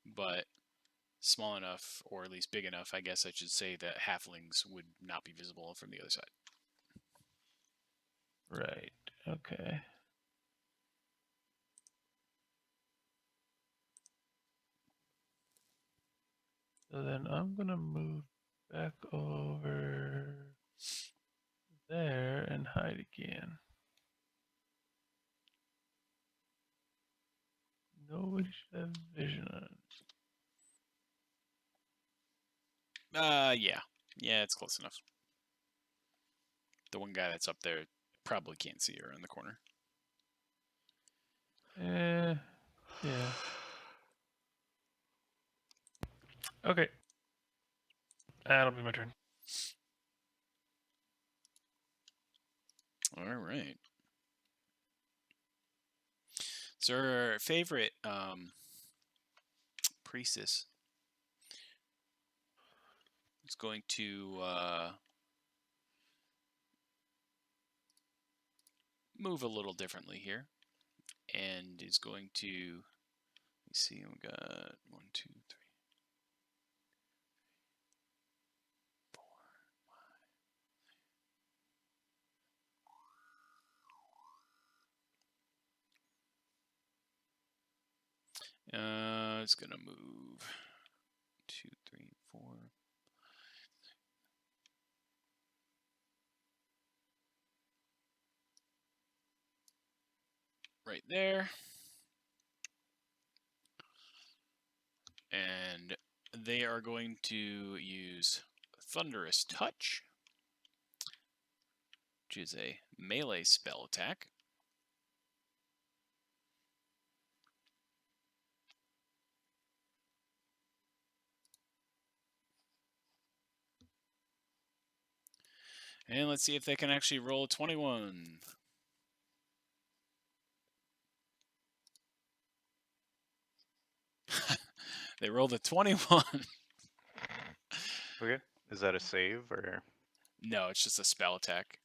[SPEAKER 3] but small enough, or at least big enough, I guess I should say, that halflings would not be visible from the other side.
[SPEAKER 5] Right. Okay. So then I'm gonna move back over there and hide again. Nobody should have vision on it.
[SPEAKER 3] Yeah, it's close enough. The one guy that's up there probably can't see around the corner.
[SPEAKER 5] Yeah. Okay. That'll be my turn.
[SPEAKER 3] All right. So our favorite priestess is going to move a little differently here, and is going to, let's see, we got 1, 2, 3, 4, 5. It's gonna move 2, 3, 4. Right there. And they are going to use Thunderous Touch, which is a melee spell attack. And let's see if they can actually roll a 21. They rolled a 21.
[SPEAKER 2] Okay. Is that a save or?
[SPEAKER 3] No, it's just a spell attack.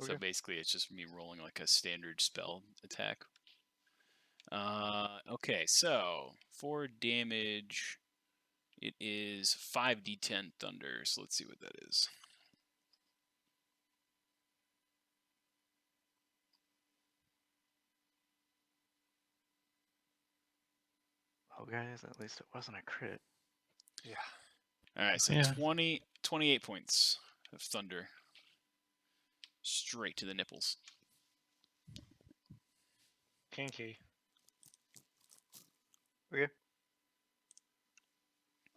[SPEAKER 3] So
[SPEAKER 2] Okay.
[SPEAKER 3] basically, it's just me rolling like a standard spell attack. Okay, so for damage, it is 5d10 thunder. So let's see what that is.
[SPEAKER 2] Oh, guys, at least it wasn't a crit.
[SPEAKER 4] Yeah.
[SPEAKER 3] All right, so
[SPEAKER 5] Yeah.
[SPEAKER 3] 28 points of thunder. Straight to the nipples.
[SPEAKER 4] Kinky.
[SPEAKER 2] Okay.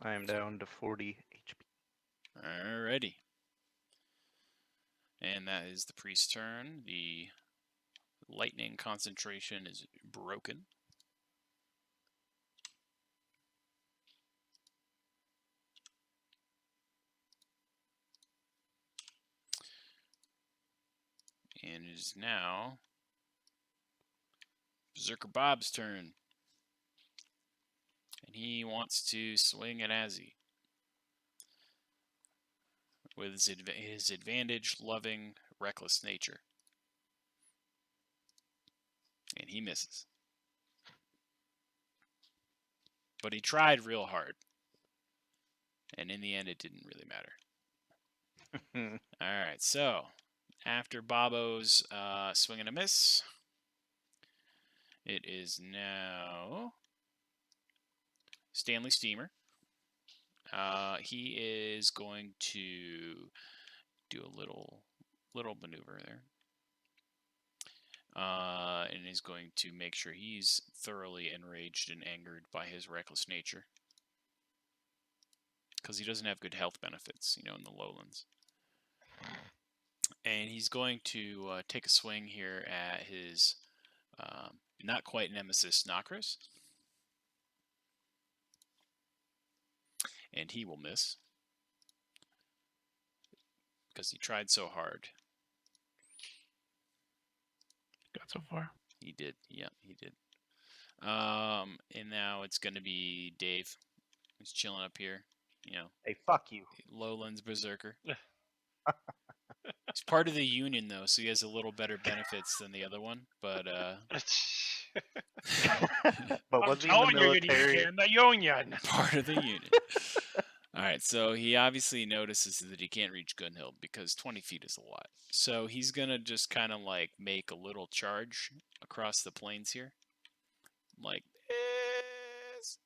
[SPEAKER 2] I am down to 40 HP.
[SPEAKER 3] Alrighty. And that is the priest's turn. The lightning concentration is broken. And it is now Berserker Bob's turn. And he wants to swing at Azzy with his advantage-loving, reckless nature. And he misses. But he tried real hard. And in the end, it didn't really matter. All right, so after Bobo's swing and a miss, It is now Stanley Steamer. He is going to do a little maneuver there. And is going to make sure he's thoroughly enraged and angered by his reckless nature. Because he doesn't have good health benefits, in the lowlands. And he's going to take a swing here at his not quite nemesis, Nokris. And he will miss. Because he tried so hard.
[SPEAKER 5] Got so far.
[SPEAKER 3] He did. Yeah, he did. And now it's going to be Dave. He's chilling up here.
[SPEAKER 2] Hey, fuck you.
[SPEAKER 3] Lowlands Berserker. He's part of the union, though, so he has a little better benefits than the other one. But
[SPEAKER 2] But
[SPEAKER 4] I'm
[SPEAKER 2] was he in the
[SPEAKER 4] telling you, you need to
[SPEAKER 2] military?
[SPEAKER 4] get in the union.
[SPEAKER 3] part of the union. All right, so he obviously notices that he can't reach Gunhill because 20 feet is a lot. So he's going to just kind of like make a little charge across the plains here. Like this.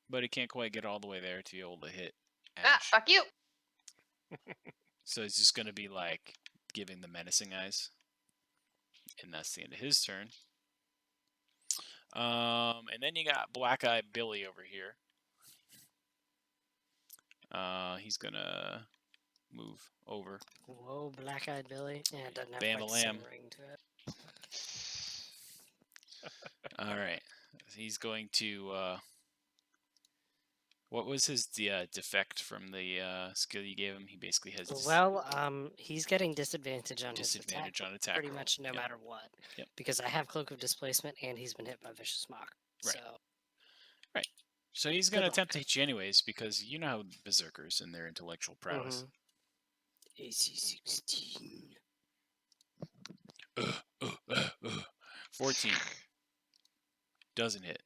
[SPEAKER 3] But he can't quite get all the way there to be able to hit
[SPEAKER 8] Ah,
[SPEAKER 3] Ash.
[SPEAKER 8] fuck you.
[SPEAKER 3] So he's just going to be like giving the menacing eyes. And that's the end of his turn. And then you got Black Eye Billy over here. He's going to move over.
[SPEAKER 1] Whoa, Black-Eyed Billy. Yeah, it doesn't have
[SPEAKER 3] Bam
[SPEAKER 1] quite
[SPEAKER 3] a
[SPEAKER 1] the same
[SPEAKER 3] lam.
[SPEAKER 1] ring to it.
[SPEAKER 3] All right. He's going to... what was his defect from the skill you gave him? He basically has
[SPEAKER 1] Well, he's getting disadvantage on
[SPEAKER 3] disadvantage
[SPEAKER 1] his
[SPEAKER 3] on
[SPEAKER 1] attack,
[SPEAKER 3] attack
[SPEAKER 1] pretty
[SPEAKER 3] rolls.
[SPEAKER 1] much no
[SPEAKER 3] Yep.
[SPEAKER 1] matter what.
[SPEAKER 3] Yep.
[SPEAKER 1] Because I have Cloak of Displacement and he's been hit by Vicious Mock.
[SPEAKER 3] Right.
[SPEAKER 1] So
[SPEAKER 3] So he's
[SPEAKER 1] Good
[SPEAKER 3] going to
[SPEAKER 1] luck.
[SPEAKER 3] attempt to hit you anyways because you know how berserkers and their intellectual prowess.
[SPEAKER 1] AC 16.
[SPEAKER 3] 14. Doesn't hit.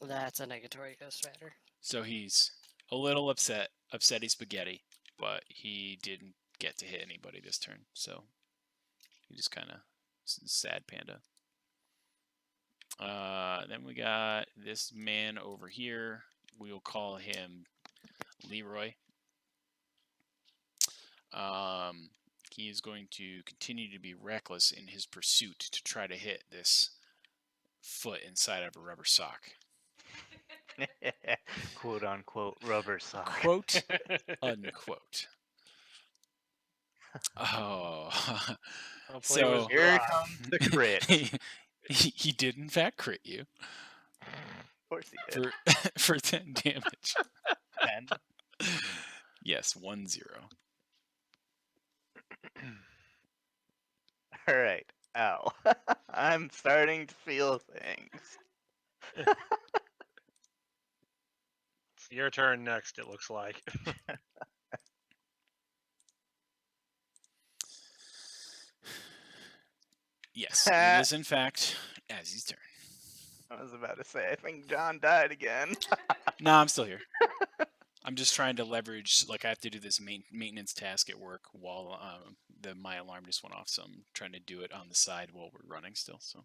[SPEAKER 1] That's a negatory Ghost Rider.
[SPEAKER 3] So he's a little upset he's spaghetti, but he didn't get to hit anybody this turn. So he just kind of sad panda. Then we got this man over here. We'll call him Leroy. He is going to continue to be reckless in his pursuit to try to hit this foot inside of a rubber sock.
[SPEAKER 2] Quote unquote rubber sock.
[SPEAKER 3] Quote, unquote. Oh.
[SPEAKER 4] Hopefully it was
[SPEAKER 3] So-
[SPEAKER 2] Here
[SPEAKER 4] dry.
[SPEAKER 2] comes the crit.
[SPEAKER 3] he did in fact crit you
[SPEAKER 2] Of course he did.
[SPEAKER 3] for 10 damage.
[SPEAKER 2] 10.
[SPEAKER 3] Yes, 1-0.
[SPEAKER 2] All right. Ow. I'm starting to feel things.
[SPEAKER 4] It's your turn next, it looks like.
[SPEAKER 3] Yes, it is in fact Azzy's turn.
[SPEAKER 2] I was about to say, I think John died again.
[SPEAKER 3] No, I'm still here. I'm just trying to leverage, like I have to do this maintenance task at work while my alarm just went off, so I'm trying to do it on the side while we're running still. So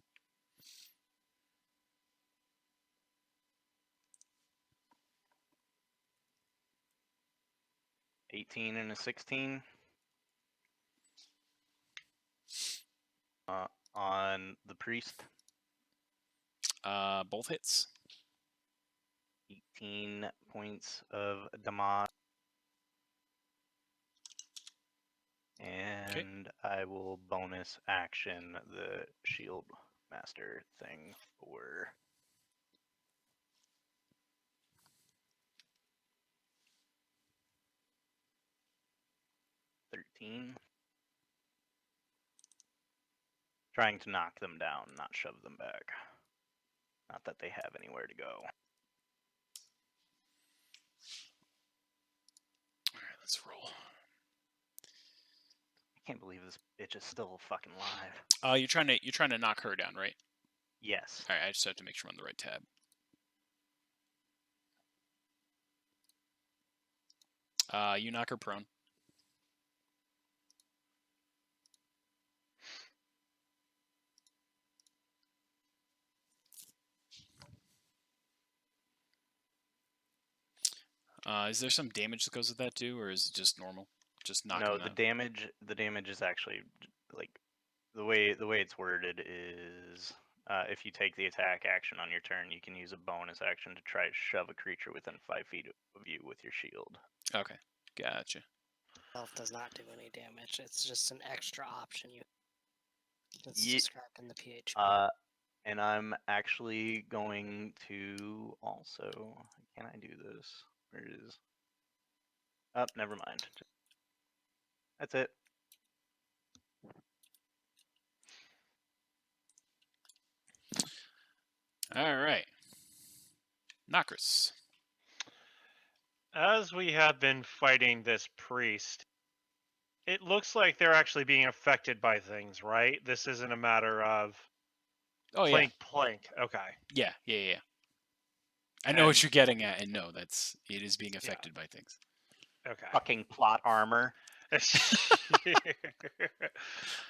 [SPEAKER 2] 18 and a 16. On the priest.
[SPEAKER 3] both hits.
[SPEAKER 2] 18 points of damage. And I will bonus action the shield master thing for 13. Trying to knock them down, not shove them back. Not that they have anywhere to go.
[SPEAKER 3] Alright, let's roll.
[SPEAKER 2] I can't believe this bitch is still fucking live.
[SPEAKER 3] You're trying to knock her down, right?
[SPEAKER 2] Yes.
[SPEAKER 3] Alright, I just have to make sure I'm on the right tab. You knock her prone. Is there some damage that goes with that too, or is it just normal? Just knocking
[SPEAKER 2] No,
[SPEAKER 3] them
[SPEAKER 2] the damage is actually like the way it's worded is if you take the attack action on your turn, you can use a bonus action to try to shove a creature within 5 feet of you with your shield.
[SPEAKER 3] Okay, gotcha.
[SPEAKER 1] Itself does not do any damage. It's just an extra option that's
[SPEAKER 2] Ye-
[SPEAKER 1] described in the PHP.
[SPEAKER 2] And I'm actually going to also. Can I do this? Where it is? Oh, never mind. That's it.
[SPEAKER 3] All right. Nokris.
[SPEAKER 4] As we have been fighting this priest, it looks like they're actually being affected by things, right? This isn't a matter of
[SPEAKER 3] Oh
[SPEAKER 4] plink, plink. Okay.
[SPEAKER 3] yeah. I know what
[SPEAKER 4] And-
[SPEAKER 3] you're getting at, and no, it is being affected by things.
[SPEAKER 4] Okay.
[SPEAKER 2] Fucking plot armor.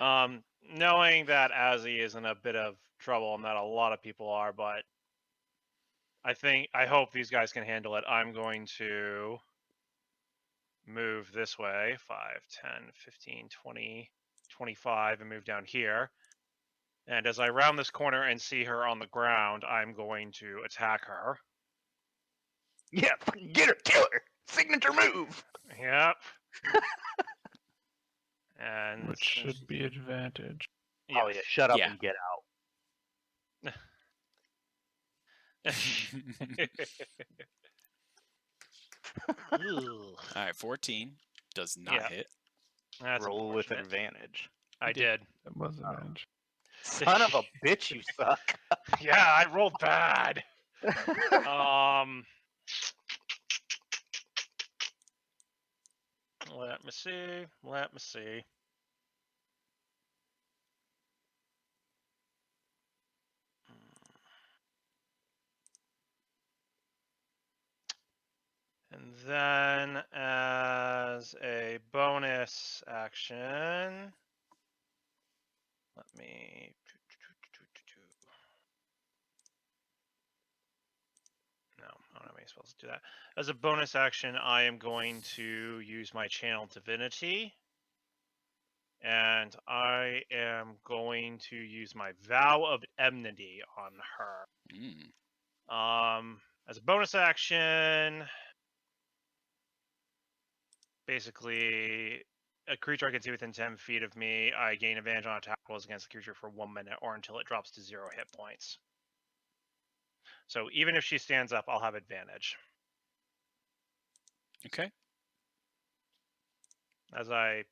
[SPEAKER 4] Knowing that Azzy is in a bit of trouble and that a lot of people are, but I hope these guys can handle it. I'm going to move this way 5, 10, 15, 20, 25 and move down here. And as I round this corner and see her on the ground, I'm going to attack her.
[SPEAKER 2] Yeah, fucking get her, kill her. Signature move.
[SPEAKER 4] Yep. And
[SPEAKER 5] Which should be advantage.
[SPEAKER 2] Oh yeah, shut up
[SPEAKER 3] Yeah.
[SPEAKER 2] and get out.
[SPEAKER 4] Ugh.
[SPEAKER 3] All right, 14 does not
[SPEAKER 4] Yeah.
[SPEAKER 3] hit.
[SPEAKER 4] That's
[SPEAKER 2] Roll with
[SPEAKER 4] unfortunate.
[SPEAKER 2] advantage.
[SPEAKER 4] I did.
[SPEAKER 5] That was advantage.
[SPEAKER 2] Son of a bitch, you suck.
[SPEAKER 4] Yeah, I rolled bad. Let me see. Let me see. And then as a bonus action, let me. No, I don't have any spells to do that. As a bonus action, I am going to use my Channel Divinity. And I am going to use my Vow of Enmity on her. As a bonus action, basically, a creature I can see within 10 feet of me, I gain advantage on attack rolls against the creature for 1 minute or until it drops to 0 hit points. So even if she stands up, I'll have advantage.
[SPEAKER 3] Okay.
[SPEAKER 4] As I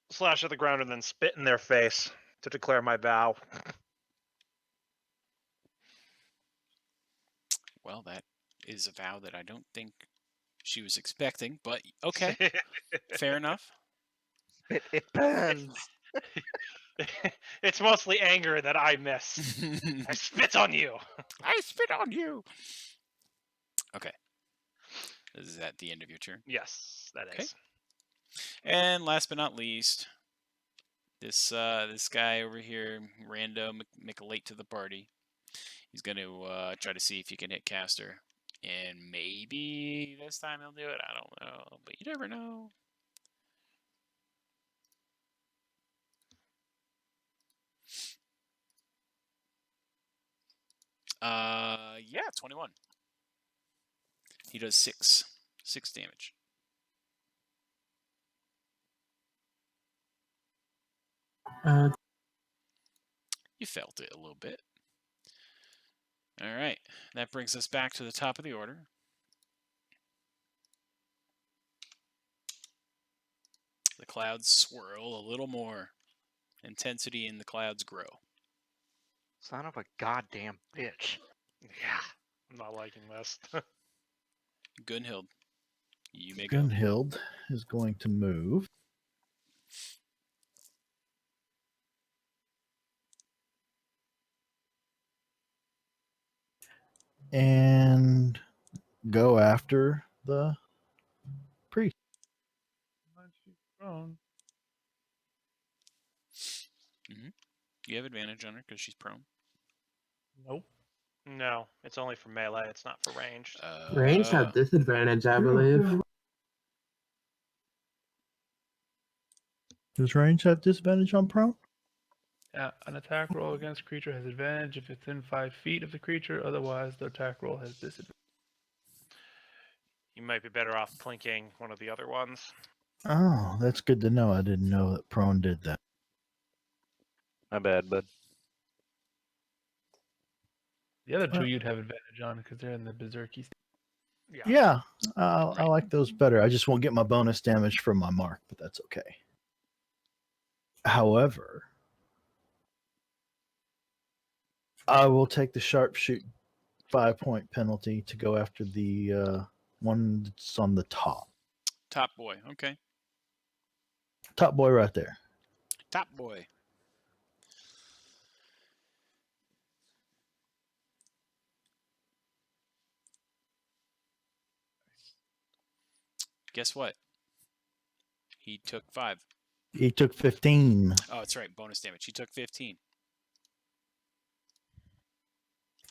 [SPEAKER 4] slash at the ground and then spit in their face to declare my vow.
[SPEAKER 3] Well, that is a vow that I don't think she was expecting, but okay. Fair enough.
[SPEAKER 2] It burns.
[SPEAKER 4] It's mostly anger that I miss. I spit on you.
[SPEAKER 3] I spit on you. Okay. Is that the end of your turn?
[SPEAKER 4] Yes, that is.
[SPEAKER 3] Okay. And last but not least, this guy over here, Rando McLate to the party. He's going to try to see if he can hit caster. And maybe this time he'll do it. I don't know. But you never know. Yeah, 21. He does 6 damage. You felt it a little bit. All right. That brings us back to the top of the order. The clouds swirl a little more. Intensity in the clouds grow.
[SPEAKER 2] Son of a goddamn bitch.
[SPEAKER 4] Yeah, I'm not liking this.
[SPEAKER 3] Gunhild, you may go.
[SPEAKER 6] Gunhild is going to move. And go after the priest.
[SPEAKER 3] You have advantage on her because she's prone.
[SPEAKER 5] Nope.
[SPEAKER 4] No, it's only for melee. It's not for ranged.
[SPEAKER 7] Range have disadvantage, I believe.
[SPEAKER 6] Does range have disadvantage on prone?
[SPEAKER 5] Yeah, an attack roll against creature has advantage if it's within 5 feet of the creature. Otherwise, the attack roll has disadvantage.
[SPEAKER 4] You might be better off plinking one of the other ones.
[SPEAKER 6] Oh, that's good to know. I didn't know that prone did that.
[SPEAKER 2] My bad, bud.
[SPEAKER 5] The other two
[SPEAKER 6] Well-
[SPEAKER 5] you'd have advantage on because they're in the berserky.
[SPEAKER 6] Yeah, I
[SPEAKER 3] Right.
[SPEAKER 6] like those better. I just won't get my bonus damage from my mark, but that's okay. However, I will take the sharpshoot 5-point penalty to go after the one that's on the top.
[SPEAKER 3] Top boy. Okay.
[SPEAKER 6] Top boy right there.
[SPEAKER 3] Top boy. Guess what? He took 5.
[SPEAKER 6] He took 15,
[SPEAKER 3] Oh, that's right. Bonus damage. He took 15.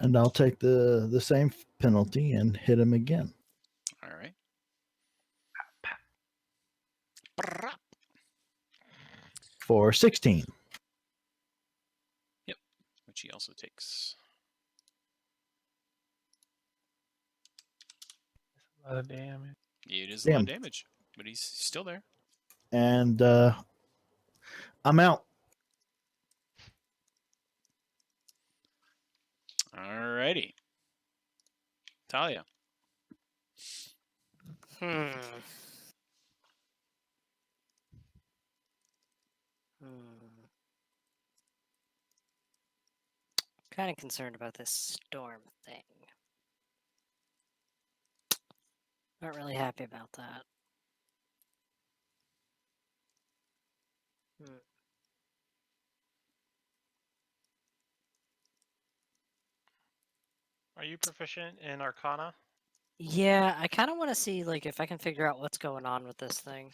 [SPEAKER 6] and I'll take the same penalty and hit him again
[SPEAKER 3] All right.
[SPEAKER 6] for 16.
[SPEAKER 3] Which he also takes.
[SPEAKER 5] A lot of damage.
[SPEAKER 3] It is a lot of
[SPEAKER 6] Damn.
[SPEAKER 3] damage, but he's still there.
[SPEAKER 6] And I'm out.
[SPEAKER 3] Alrighty. Talia.
[SPEAKER 1] Hmm. Kind of concerned about this storm thing. Not really happy about that.
[SPEAKER 4] Are you proficient in Arcana?
[SPEAKER 1] Yeah, I kind of want to see like if I can figure out what's going on with this thing.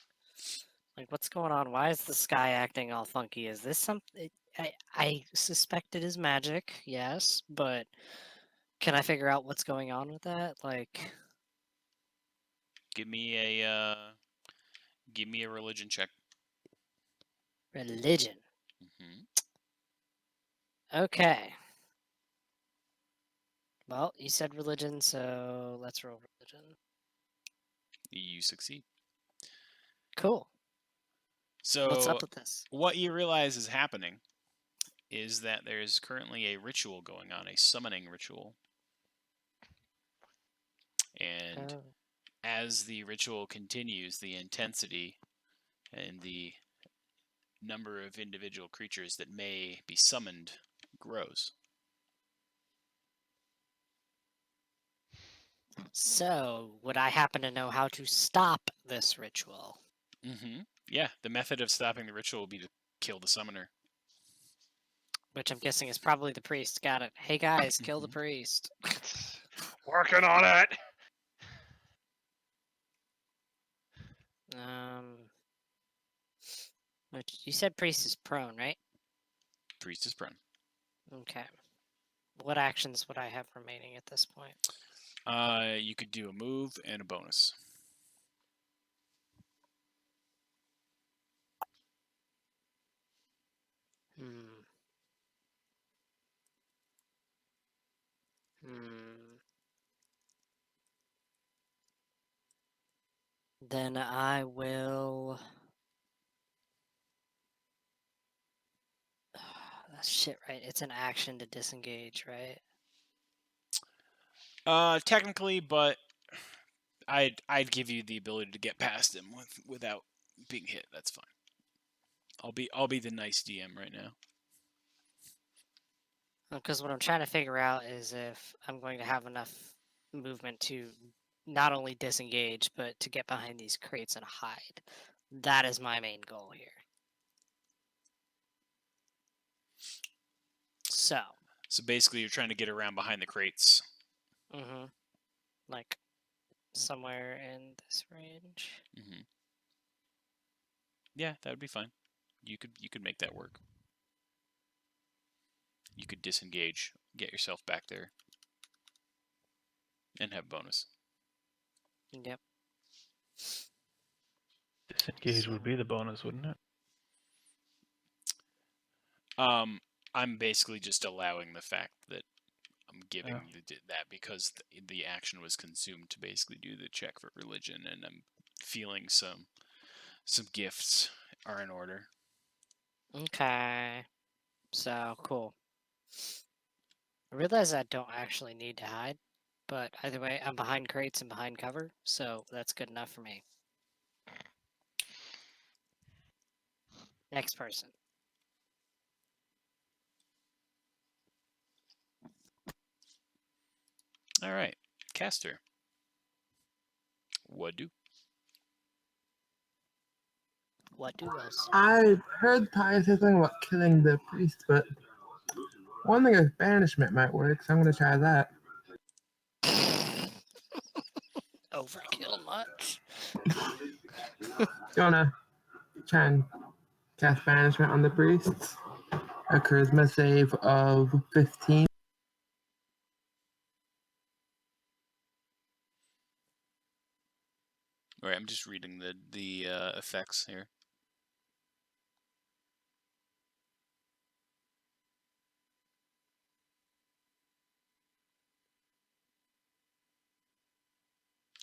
[SPEAKER 1] Like, what's going on? Why is the sky acting all funky? Is this something? I suspect it is magic, yes, but can I figure out what's going on with that? Like,
[SPEAKER 3] Give me a religion check.
[SPEAKER 1] religion.
[SPEAKER 3] Hmm.
[SPEAKER 1] Okay. Well, you said religion, so let's roll religion.
[SPEAKER 3] You succeed.
[SPEAKER 1] Cool.
[SPEAKER 3] So
[SPEAKER 1] What's up with this?
[SPEAKER 3] what you realize is happening is that there's currently a ritual going on, a summoning ritual. And
[SPEAKER 1] Oh.
[SPEAKER 3] as the ritual continues, the intensity and the number of individual creatures that may be summoned grows.
[SPEAKER 1] So, would I happen to know how to stop this ritual?
[SPEAKER 3] Mm-hmm. Yeah, the method of stopping the ritual will be to kill the summoner.
[SPEAKER 1] Which I'm guessing is probably the priest. Got it. Hey guys, kill the priest.
[SPEAKER 4] Working on it.
[SPEAKER 1] Which you said priest is prone, right?
[SPEAKER 3] Priest is prone.
[SPEAKER 1] Okay. What actions would I have remaining at this point?
[SPEAKER 3] You could do a move and a bonus.
[SPEAKER 1] Then I will. That's shit, right? It's an action to disengage, right?
[SPEAKER 3] Technically, but I'd give you the ability to get past him without being hit. That's fine. I'll be the nice DM right now.
[SPEAKER 1] Because what I'm trying to figure out is if I'm going to have enough movement to not only disengage, but to get behind these crates and hide. That is my main goal here. So.
[SPEAKER 3] So basically, you're trying to get around behind the crates.
[SPEAKER 1] Mm-hmm. Like somewhere in this range.
[SPEAKER 3] Mm-hmm. Yeah, that would be fine. You could make that work. You could disengage, get yourself back there. and have bonus.
[SPEAKER 1] Yep.
[SPEAKER 5] Disengage would be the bonus, wouldn't it?
[SPEAKER 3] I'm basically just allowing the fact that I'm giving
[SPEAKER 5] Yeah.
[SPEAKER 3] that because the action was consumed to basically do the check for religion, and I'm feeling some gifts are in order.
[SPEAKER 1] Okay. So cool. I realize I don't actually need to hide, but either way, I'm behind crates and behind cover, so that's good enough for me. Next person.
[SPEAKER 3] All right, caster. What do?
[SPEAKER 1] What do else?
[SPEAKER 7] I heard Ty say something about killing the priest, but one thing is banishment might work, so I'm gonna try that.
[SPEAKER 1] Overkill much?
[SPEAKER 7] Gonna try and cast banishment on the priests. A charisma save of 15.
[SPEAKER 3] All right, I'm just reading the effects here.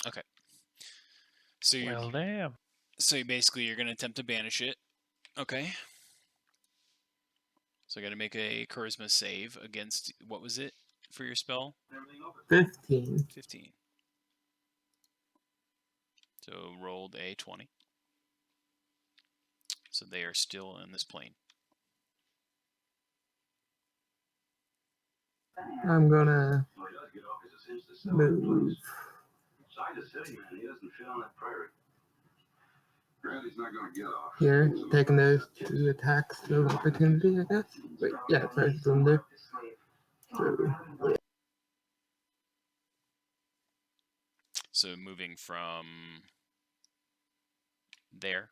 [SPEAKER 3] Okay. So you're
[SPEAKER 5] Well, damn.
[SPEAKER 3] so you're going to attempt to banish it. Okay. So I got to make a charisma save against, what was it for your spell?
[SPEAKER 7] 15.
[SPEAKER 3] 15. So rolled a 20. So they are still in this plane.
[SPEAKER 7] I'm gonna move here, taking those 2 attacks of opportunity, I guess. Wait, yeah, sorry, it's on there. So,
[SPEAKER 3] So moving from there.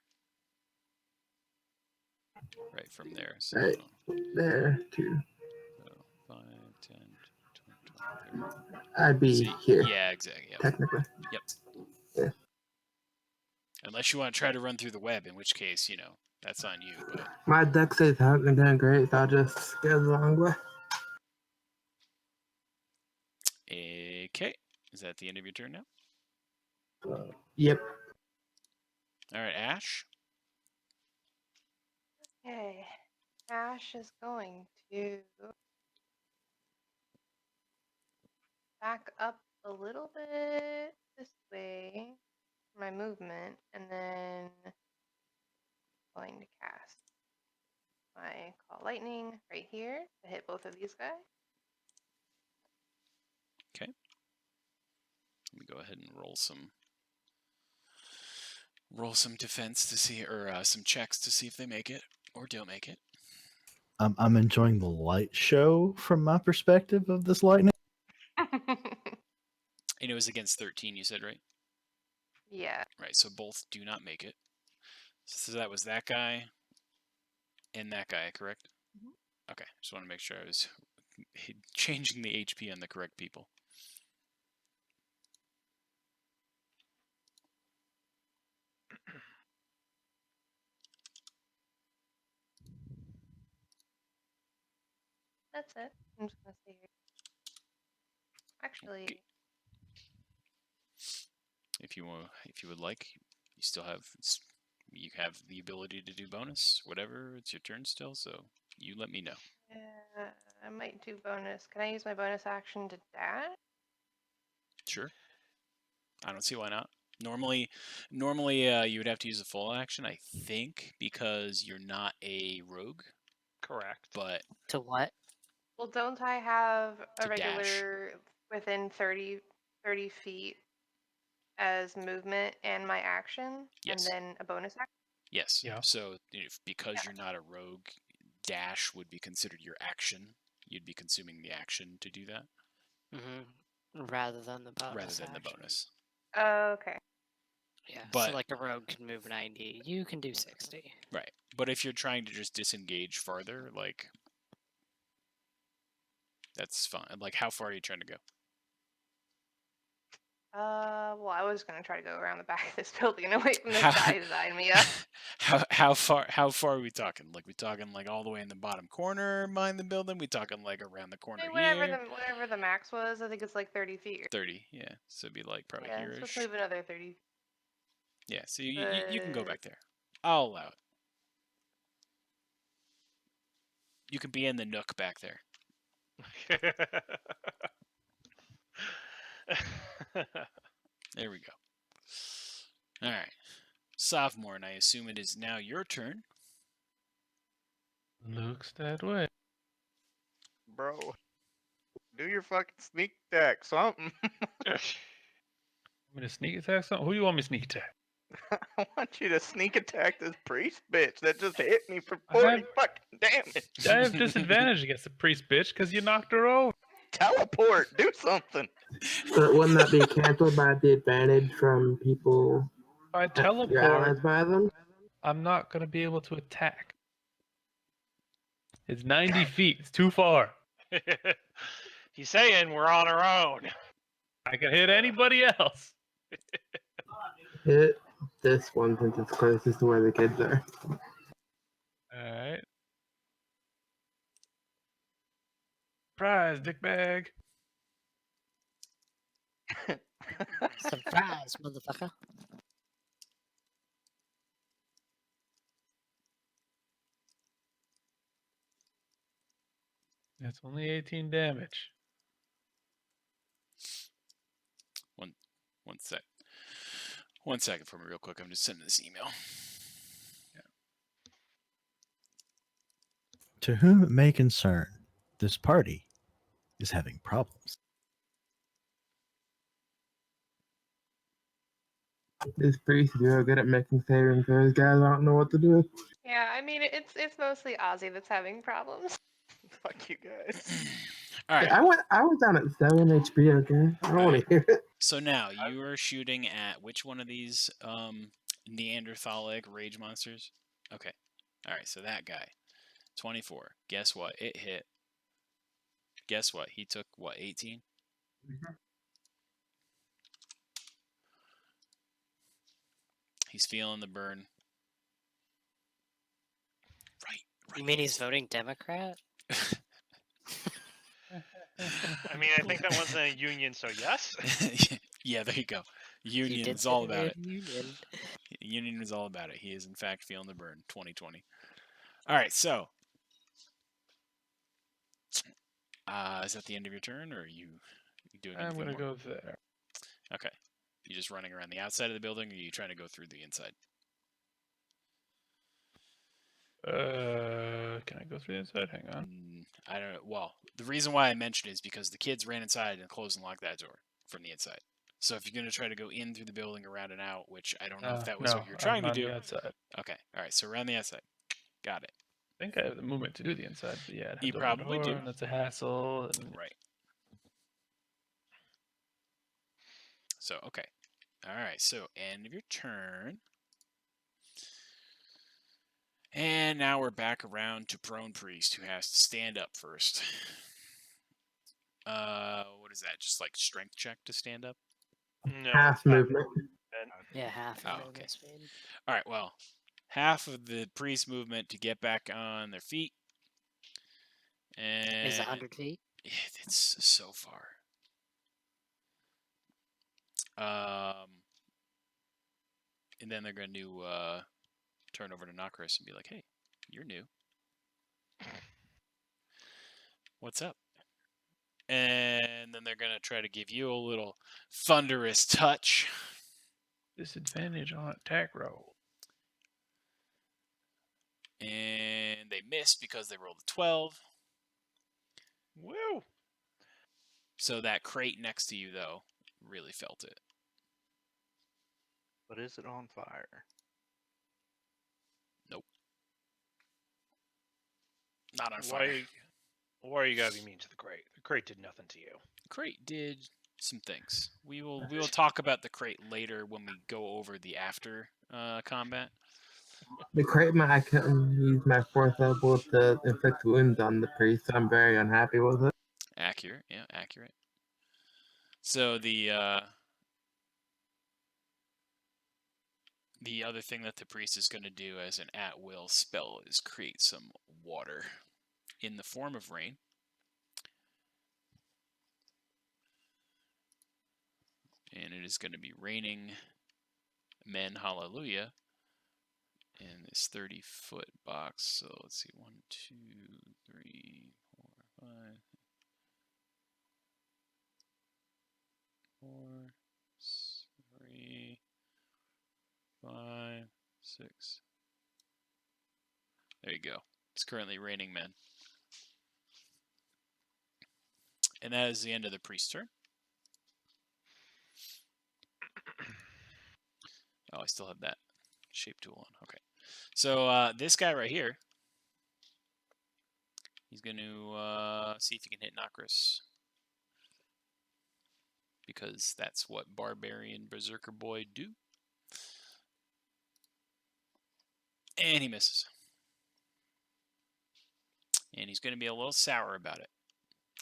[SPEAKER 3] Right from there. So,
[SPEAKER 7] right there, too.
[SPEAKER 3] so 5, 10, 20, 30.
[SPEAKER 7] I'd be
[SPEAKER 3] See,
[SPEAKER 7] here,
[SPEAKER 3] yeah, exactly. Yep.
[SPEAKER 7] technically.
[SPEAKER 3] Yep.
[SPEAKER 7] Yeah.
[SPEAKER 3] Unless you want to try to run through the web, in which case, that's on you. But
[SPEAKER 7] My deck says haven't been doing great, so I'll just go the long way.
[SPEAKER 3] okay, is that the end of your turn now?
[SPEAKER 7] Yep.
[SPEAKER 3] All right, Ash.
[SPEAKER 8] Okay. Ash is going to back up a little bit this way, my movement, and then going to cast my Call Lightning right here to hit both of these guys.
[SPEAKER 3] Okay. Let me go ahead and roll some defense to see, or some checks to see if they make it or don't make it.
[SPEAKER 6] I'm enjoying the light show from my perspective of this lightning.
[SPEAKER 3] And it was against 13, you said, right?
[SPEAKER 8] Yeah.
[SPEAKER 3] Right, so both do not make it. So that was that guy and that guy, correct? Okay, just want to make sure I was changing the HP on the correct people.
[SPEAKER 8] That's it. I'm just gonna say. Actually,
[SPEAKER 3] If you would like, you have the ability to do bonus, whatever. It's your turn still, so you let me know.
[SPEAKER 8] yeah, I might do bonus. Can I use my bonus action to dash?
[SPEAKER 3] Sure. I don't see why not. Normally, you would have to use a full action, I think, because you're not a rogue.
[SPEAKER 4] Correct.
[SPEAKER 3] But
[SPEAKER 1] To what?
[SPEAKER 8] Well, don't I have a
[SPEAKER 3] To dash.
[SPEAKER 8] regular within 30 feet as movement and my action,
[SPEAKER 3] Yes.
[SPEAKER 8] and then a bonus action?
[SPEAKER 3] Yes.
[SPEAKER 4] Yeah.
[SPEAKER 3] So because you're not a rogue, dash would be considered your action. You'd be consuming the action to do that.
[SPEAKER 1] Mm-hmm. Rather than the bonus.
[SPEAKER 3] Rather than
[SPEAKER 1] action.
[SPEAKER 3] the bonus.
[SPEAKER 8] Okay.
[SPEAKER 1] Yeah,
[SPEAKER 3] But,
[SPEAKER 1] so like a rogue can move 90. You can do 60.
[SPEAKER 3] Right. But if you're trying to just disengage farther, like, that's fine. Like, how far are you trying to go?
[SPEAKER 8] Well, I was gonna try to go around the back of this building and away from this
[SPEAKER 3] How-
[SPEAKER 8] guy who's eyeing me up.
[SPEAKER 3] How far are we talking? Like we talking like all the way in the bottom corner behind the building? We talking like around the
[SPEAKER 8] I
[SPEAKER 3] corner
[SPEAKER 8] mean, whatever
[SPEAKER 3] here?
[SPEAKER 8] whatever the max was, I think it's like 30 feet.
[SPEAKER 3] 30, yeah. So it'd be like probably
[SPEAKER 8] Yeah,
[SPEAKER 3] here.
[SPEAKER 8] so let's move another 30.
[SPEAKER 3] Yeah, so you can go
[SPEAKER 8] But-
[SPEAKER 3] back there. I'll allow it. You can be in the nook back there. There we go. All right. Sophomore, and I assume it is now your turn.
[SPEAKER 5] Looks that way.
[SPEAKER 2] Bro, do your fucking sneak attack, something.
[SPEAKER 5] I'm gonna sneak attack something. Who do you want me to sneak attack?
[SPEAKER 2] I want you to sneak attack this priest bitch that just hit me for
[SPEAKER 5] I
[SPEAKER 2] 40
[SPEAKER 5] have-
[SPEAKER 2] fucking damage.
[SPEAKER 5] I have disadvantage against the priest bitch because you knocked her over.
[SPEAKER 2] Teleport, do something.
[SPEAKER 7] But wouldn't that be canceled by the advantage from people
[SPEAKER 5] If I
[SPEAKER 7] that you're allies
[SPEAKER 5] teleport,
[SPEAKER 7] by them?
[SPEAKER 5] I'm not gonna be able to attack. It's 90 feet. It's too far.
[SPEAKER 4] He's saying we're on our own.
[SPEAKER 5] I can hit anybody else.
[SPEAKER 7] Hit this one since it's closest to where the kids are.
[SPEAKER 5] Alright. Surprise, dickbag.
[SPEAKER 1] Surprise, motherfucker.
[SPEAKER 5] That's only 18 damage.
[SPEAKER 3] One sec. 1 second for me, real quick. I'm just sending this email.
[SPEAKER 6] To whom it may concern, this party is having problems.
[SPEAKER 7] This priest is real good at making saving throws, guys. I don't know what to do.
[SPEAKER 8] Yeah, I mean, it's mostly Ozzy that's having problems.
[SPEAKER 2] Fuck you guys.
[SPEAKER 3] All right.
[SPEAKER 7] I was down at 7 HP, okay? I don't want to hear it.
[SPEAKER 3] So now you are shooting at which one of these Neanderthalic rage monsters? Okay. All right. So that guy, 24. Guess what? It hit. Guess what? He took what? 18. He's feeling the burn. Right.
[SPEAKER 1] You mean he's voting Democrat?
[SPEAKER 4] I mean, I think that wasn't a union, so yes.
[SPEAKER 3] Yeah, there you go.
[SPEAKER 1] He
[SPEAKER 3] Union
[SPEAKER 1] did
[SPEAKER 3] is all
[SPEAKER 1] say
[SPEAKER 3] about it.
[SPEAKER 1] Union.
[SPEAKER 3] Union is all about it. He is in fact feeling the burn. 2020. All right, so is that the end of your turn, or are you doing
[SPEAKER 5] I'm
[SPEAKER 3] anything
[SPEAKER 5] gonna
[SPEAKER 3] more?
[SPEAKER 5] go there.
[SPEAKER 3] Okay. You just running around the outside of the building, or are you trying to go through the inside?
[SPEAKER 5] Can I go through the inside? Hang on.
[SPEAKER 3] I don't know. Well, the reason why I mentioned it is because the kids ran inside and closed and locked that door from the inside. So if you're going to try to go in through the building around and out, which I don't know if that was
[SPEAKER 5] no,
[SPEAKER 3] what you're trying
[SPEAKER 5] I'm
[SPEAKER 3] to
[SPEAKER 5] on
[SPEAKER 3] do.
[SPEAKER 5] the outside.
[SPEAKER 3] Okay. All right. So around the outside. Got it.
[SPEAKER 5] I think I have the movement to do the inside, but yeah, I'd have
[SPEAKER 3] You
[SPEAKER 5] to open the
[SPEAKER 3] probably
[SPEAKER 5] door,
[SPEAKER 3] do.
[SPEAKER 5] and that's a hassle. And
[SPEAKER 3] Right. So, okay. All right. So, end of your turn. And now we're back around to Prone Priest, who has to stand up first. What is that? Just like strength check to stand up?
[SPEAKER 4] No,
[SPEAKER 7] Half
[SPEAKER 4] it's not
[SPEAKER 7] movement.
[SPEAKER 1] Yeah, half
[SPEAKER 3] Oh,
[SPEAKER 1] of
[SPEAKER 3] okay.
[SPEAKER 1] movement speed.
[SPEAKER 3] All right, well, half of the priest movement to get back on their feet. And
[SPEAKER 1] Is 100 feet?
[SPEAKER 3] it's so far. And then they're going to turn over to Nokris and be like, "Hey, you're new. What's up?" And then they're going to try to give you a little Thunderous Touch.
[SPEAKER 5] disadvantage on attack roll.
[SPEAKER 3] And they missed because they rolled a 12.
[SPEAKER 4] Woo!
[SPEAKER 3] So that crate next to you, though, really felt it.
[SPEAKER 2] But is it on fire?
[SPEAKER 3] Not on fire.
[SPEAKER 4] Why you gotta be mean to the crate? The crate did nothing to you.
[SPEAKER 3] Crate did some things. We will talk about the crate later when we go over the after combat.
[SPEAKER 7] The crate I couldn't use my fourth level to inflict wounds on the priest, so I'm very unhappy with it.
[SPEAKER 3] Accurate, yeah, accurate. So the The other thing that the priest is going to do as an at-will spell is create some water in the form of rain. And it is going to be raining men hallelujah in this 30-foot box. So let's see, 1, 2, 3, 4, 5, 4, 3, 5, 6. There you go. It's currently raining men. And that is the end of the priest's turn. Oh, I still have that shape tool on. Okay. So this guy right here, he's going to see if he can hit Nokris. Because that's what Barbarian Berserker Boy do. And he misses. And he's going to be a little sour about it.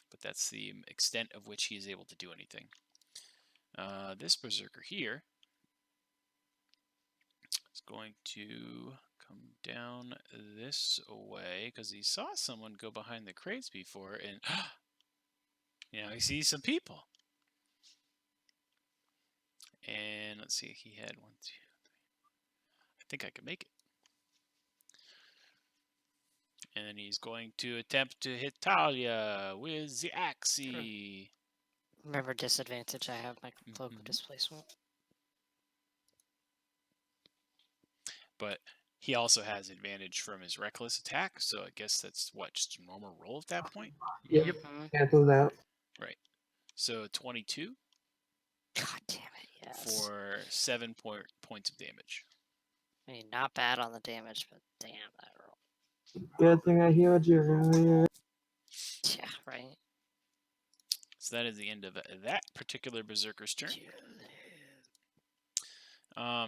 [SPEAKER 3] But that's the extent of which he is able to do anything. This Berserker here is going to come down this way because he saw someone go behind the crates before and he sees some people. And let's see, he had 1, 2, 3. I think I can make it. And he's going to attempt to hit Talia with the axe.
[SPEAKER 1] Remember disadvantage, I have my cloak of displacement.
[SPEAKER 3] But he also has advantage from his reckless attack, so I guess that's what, just a normal roll at that point?
[SPEAKER 7] Yep.
[SPEAKER 1] Mhm.
[SPEAKER 7] Cancels out.
[SPEAKER 3] Right. So 22
[SPEAKER 1] God damn it, yes.
[SPEAKER 3] for 7 points of damage.
[SPEAKER 1] I mean, not bad on the damage, but damn that roll.
[SPEAKER 7] Good thing I healed you earlier.
[SPEAKER 1] Yeah, right.
[SPEAKER 3] So that is the end of that particular Berserker's turn.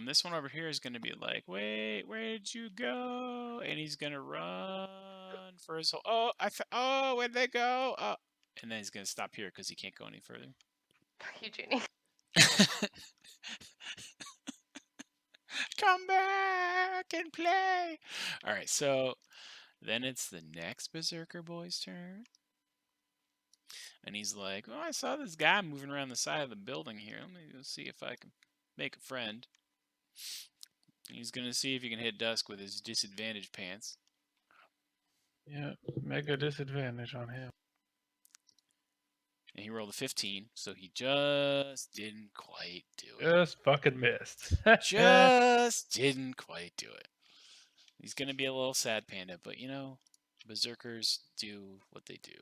[SPEAKER 3] This one over here is going to be like, wait, where did you go? And he's going to run for his whole... Oh, where'd they go? Oh. And then he's going to stop here because he can't go any further.
[SPEAKER 8] Fuck you, Junie.
[SPEAKER 3] Come back and play! Alright, so then it's the next Berserker boy's turn. And he's like, oh, I saw this guy moving around the side of the building here. Let me go see if I can make a friend. He's going to see if he can hit Dusk with his disadvantage pants.
[SPEAKER 5] Yeah, mega disadvantage on him.
[SPEAKER 3] And he rolled a 15, so he just didn't quite do it.
[SPEAKER 5] Just fucking missed.
[SPEAKER 3] Just didn't quite do it. He's going to be a little sad panda, but Berserkers do what they do.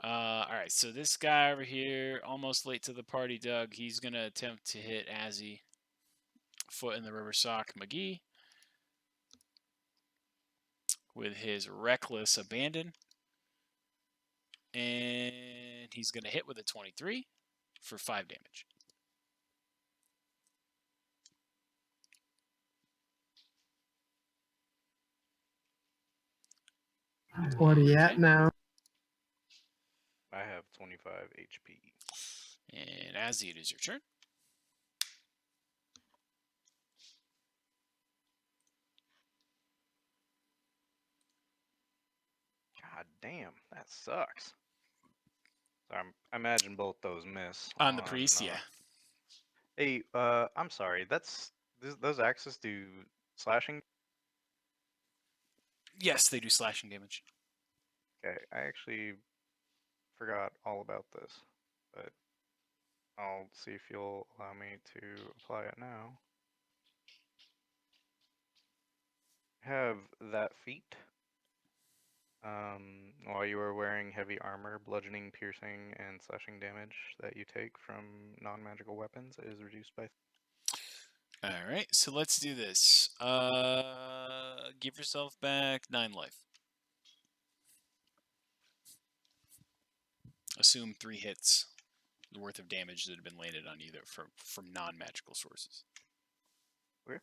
[SPEAKER 3] Alright, so this guy over here, almost late to the party, Doug, he's going to attempt to hit Azzy. Foot in the rubber sock McGee. With his reckless abandon. And he's going to hit with a 23 for 5 damage.
[SPEAKER 7] What are you at
[SPEAKER 3] Okay.
[SPEAKER 7] now?
[SPEAKER 2] I have 25 HP.
[SPEAKER 3] And Azzy, it is your turn.
[SPEAKER 2] God damn, that sucks. So I imagine both those miss.
[SPEAKER 3] On the priest, yeah.
[SPEAKER 2] Hey, I'm sorry. Those axes do slashing.
[SPEAKER 3] Yes, they do slashing damage.
[SPEAKER 2] Okay, I actually forgot all about this, but I'll see if you'll allow me to apply it now. I have that feat. While you are wearing heavy armor, bludgeoning, piercing, and slashing damage that you take from non-magical weapons is reduced by.
[SPEAKER 3] Alright, so let's do this. Give yourself back 9 life. Assume 3 hits worth of damage that have been landed on either from non-magical sources.
[SPEAKER 2] Okay.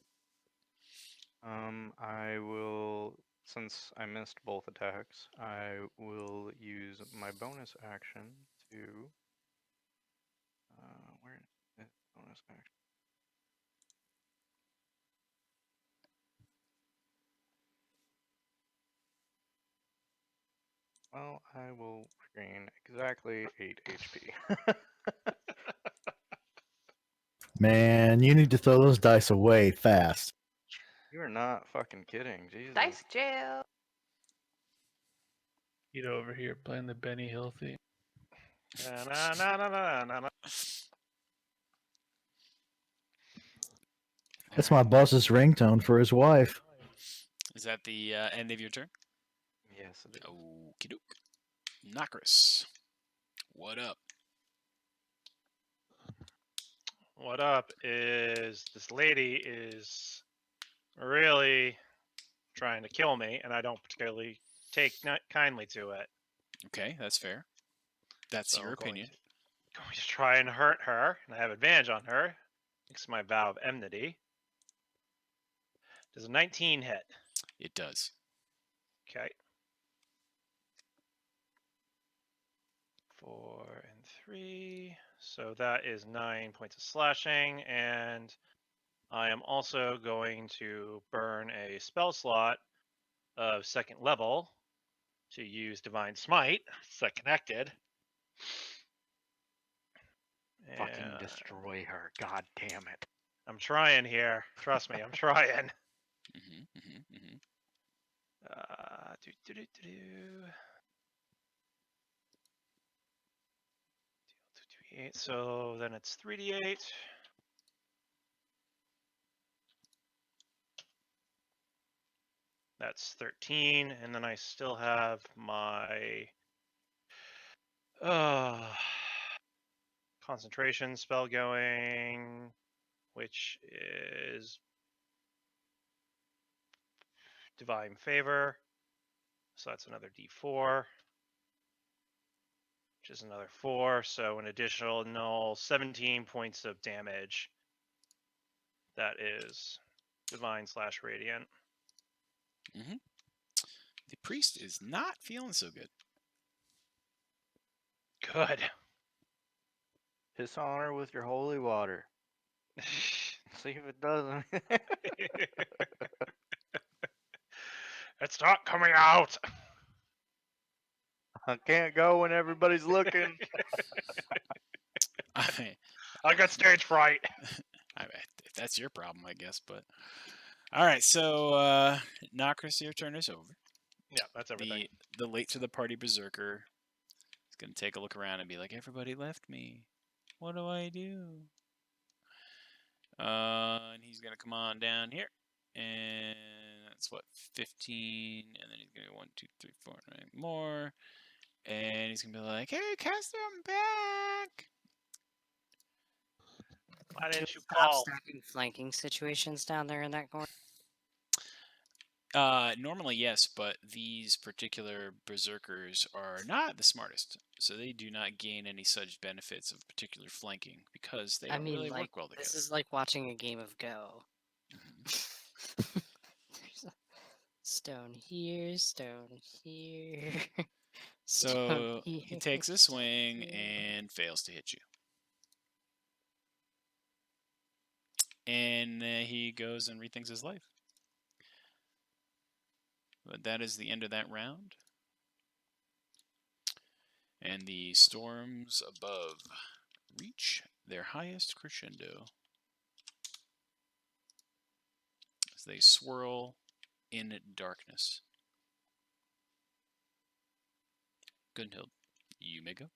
[SPEAKER 2] I will, since I missed both attacks, I will use my bonus action to. Where is it? Bonus action? Well, I will regain exactly 8 HP.
[SPEAKER 6] Man, you need to throw those dice away fast.
[SPEAKER 2] You are not fucking kidding, Jesus.
[SPEAKER 8] Dice jail.
[SPEAKER 5] Get over here playing the Benny Hill theme.
[SPEAKER 4] Na, na, na, na, na, na, na.
[SPEAKER 6] That's my boss's ringtone for his wife.
[SPEAKER 3] Is that the end of your turn?
[SPEAKER 2] Yes, it is.
[SPEAKER 3] Okie doke. Nokris, what up?
[SPEAKER 4] What up is this lady is really trying to kill me, and I don't particularly take kindly to it.
[SPEAKER 3] Okay, that's fair. That's
[SPEAKER 4] So
[SPEAKER 3] your
[SPEAKER 4] I'm going
[SPEAKER 3] opinion.
[SPEAKER 4] going to try and hurt her, and I have advantage on her. Thanks to my vow of enmity. Does a 19 hit?
[SPEAKER 3] It does.
[SPEAKER 4] Okay. 4 and 3. So that is 9 points of slashing, and I am also going to burn a spell slot of 2nd level to use Divine Smite. It's that connected.
[SPEAKER 2] Fucking
[SPEAKER 4] And
[SPEAKER 2] destroy her. God damn it.
[SPEAKER 4] I'm trying here. Trust me, I'm trying. Do, do, do, do, do. Deal 2d8. So then it's 3d8. That's 13, and then I still have my concentration spell going, which is Divine Favor. So that's another d4, which is another 4. So an additional 17 points of damage. That is Divine/Radiant.
[SPEAKER 3] The priest is not feeling so good.
[SPEAKER 4] Good.
[SPEAKER 2] Piss on her with your holy water. See if it doesn't.
[SPEAKER 4] It's not coming out.
[SPEAKER 2] I can't go when everybody's looking.
[SPEAKER 3] I
[SPEAKER 4] got stage fright.
[SPEAKER 3] if that's your problem, I guess. But all right, so Nokris, your turn is over.
[SPEAKER 4] Yeah, that's everything.
[SPEAKER 3] The late to the party berserker is gonna take a look around and be like, "Everybody left me. What do I do?" And he's gonna come on down here, and that's what 15, and then he's gonna 1, 2, 3, 4, 9 more, and he's gonna be like, "Hey, Caster, I'm back."
[SPEAKER 4] Why didn't you
[SPEAKER 1] Stop
[SPEAKER 4] call?
[SPEAKER 1] stacking flanking situations down there in that corner.
[SPEAKER 3] Normally, yes, but these particular berserkers are not the smartest, so they do not gain any such benefits of particular flanking because they
[SPEAKER 1] I
[SPEAKER 3] don't
[SPEAKER 1] mean,
[SPEAKER 3] really
[SPEAKER 1] like,
[SPEAKER 3] work well together.
[SPEAKER 1] this is like watching a game of Go. There's a stone here, stone here.
[SPEAKER 3] So
[SPEAKER 1] stone
[SPEAKER 3] he
[SPEAKER 1] here,
[SPEAKER 3] takes a
[SPEAKER 1] stone
[SPEAKER 3] swing
[SPEAKER 1] here.
[SPEAKER 3] and fails to hit you. And he goes and rethinks his life. But that is the end of that round. And the storms above reach their highest crescendo as they swirl in darkness. Gunhild, you may go.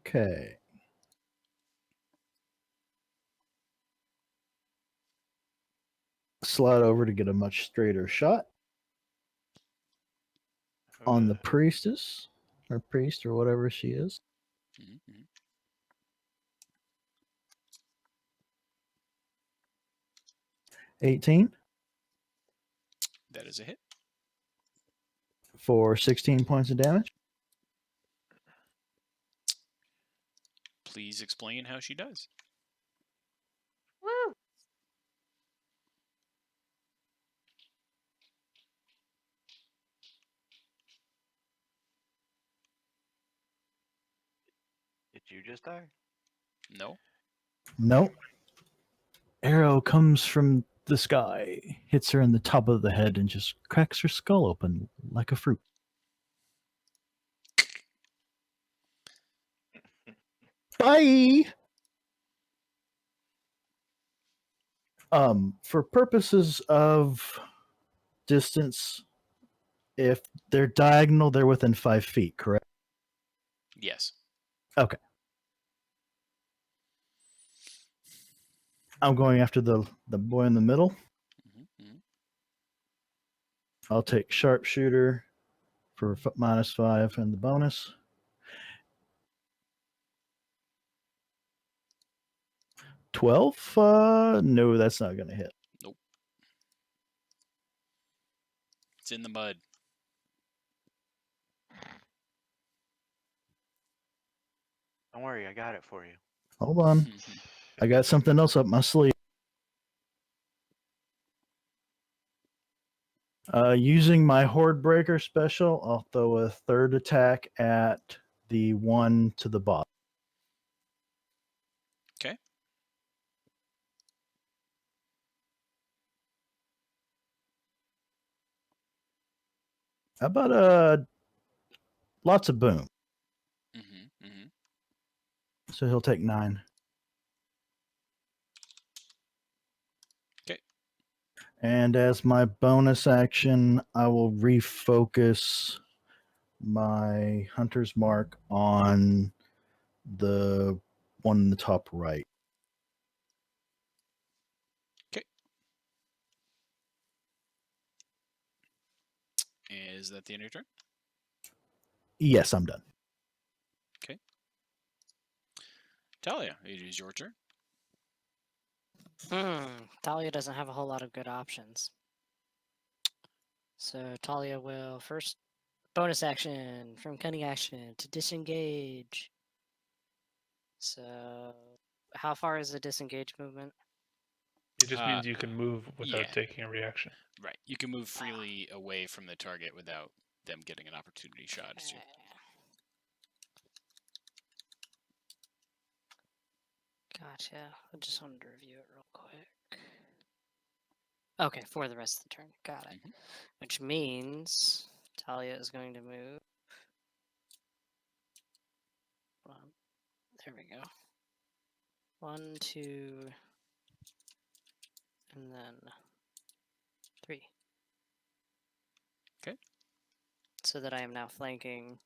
[SPEAKER 6] Okay. Slide over to get a much straighter shot on the priestess or priest or whatever she is. 18
[SPEAKER 3] That is a hit.
[SPEAKER 6] for 16 points of damage.
[SPEAKER 3] Please explain how she does.
[SPEAKER 8] Woo!
[SPEAKER 2] Did you just die?
[SPEAKER 3] No.
[SPEAKER 6] Nope. Arrow comes from This guy hits her in the top of the head and just cracks her skull open like a fruit. Bye. For purposes of distance, if they're diagonal, they're within 5 feet, correct?
[SPEAKER 3] Yes.
[SPEAKER 6] Okay. I'm going after the boy in the middle.
[SPEAKER 3] Mm-hmm.
[SPEAKER 6] I'll take sharpshooter for -5 and the bonus. $12? No, that's not going to hit.
[SPEAKER 3] Nope. It's in the mud.
[SPEAKER 2] Don't worry, I got it for you.
[SPEAKER 6] Hold on. I got something else up my sleeve. Using my Horde Breaker special, I'll throw a third attack at the one to the bottom.
[SPEAKER 3] Okay.
[SPEAKER 6] How about lots of boom?
[SPEAKER 3] Mm-hmm.
[SPEAKER 6] So he'll take 9.
[SPEAKER 3] Okay.
[SPEAKER 6] And as my bonus action, I will refocus my Hunter's Mark on the one in the top right.
[SPEAKER 3] Okay. Is that the end of your turn?
[SPEAKER 6] Yes, I'm done.
[SPEAKER 3] Okay. Talia, it is your turn.
[SPEAKER 1] Talia doesn't have a whole lot of good options. So Talia will first bonus action from cunning action to disengage. So how far is the disengage movement?
[SPEAKER 5] It just means you can move without
[SPEAKER 3] yeah.
[SPEAKER 5] taking a reaction.
[SPEAKER 3] Right. You can move freely away from the target without them getting an opportunity shot at you.
[SPEAKER 1] Gotcha. I just wanted to review it real quick. Okay, for the rest of the turn. Got it.
[SPEAKER 3] Mhm.
[SPEAKER 1] Which means Talia is going to move. There we go. 1, 2, and then 3.
[SPEAKER 3] Okay.
[SPEAKER 1] So that I am now flanking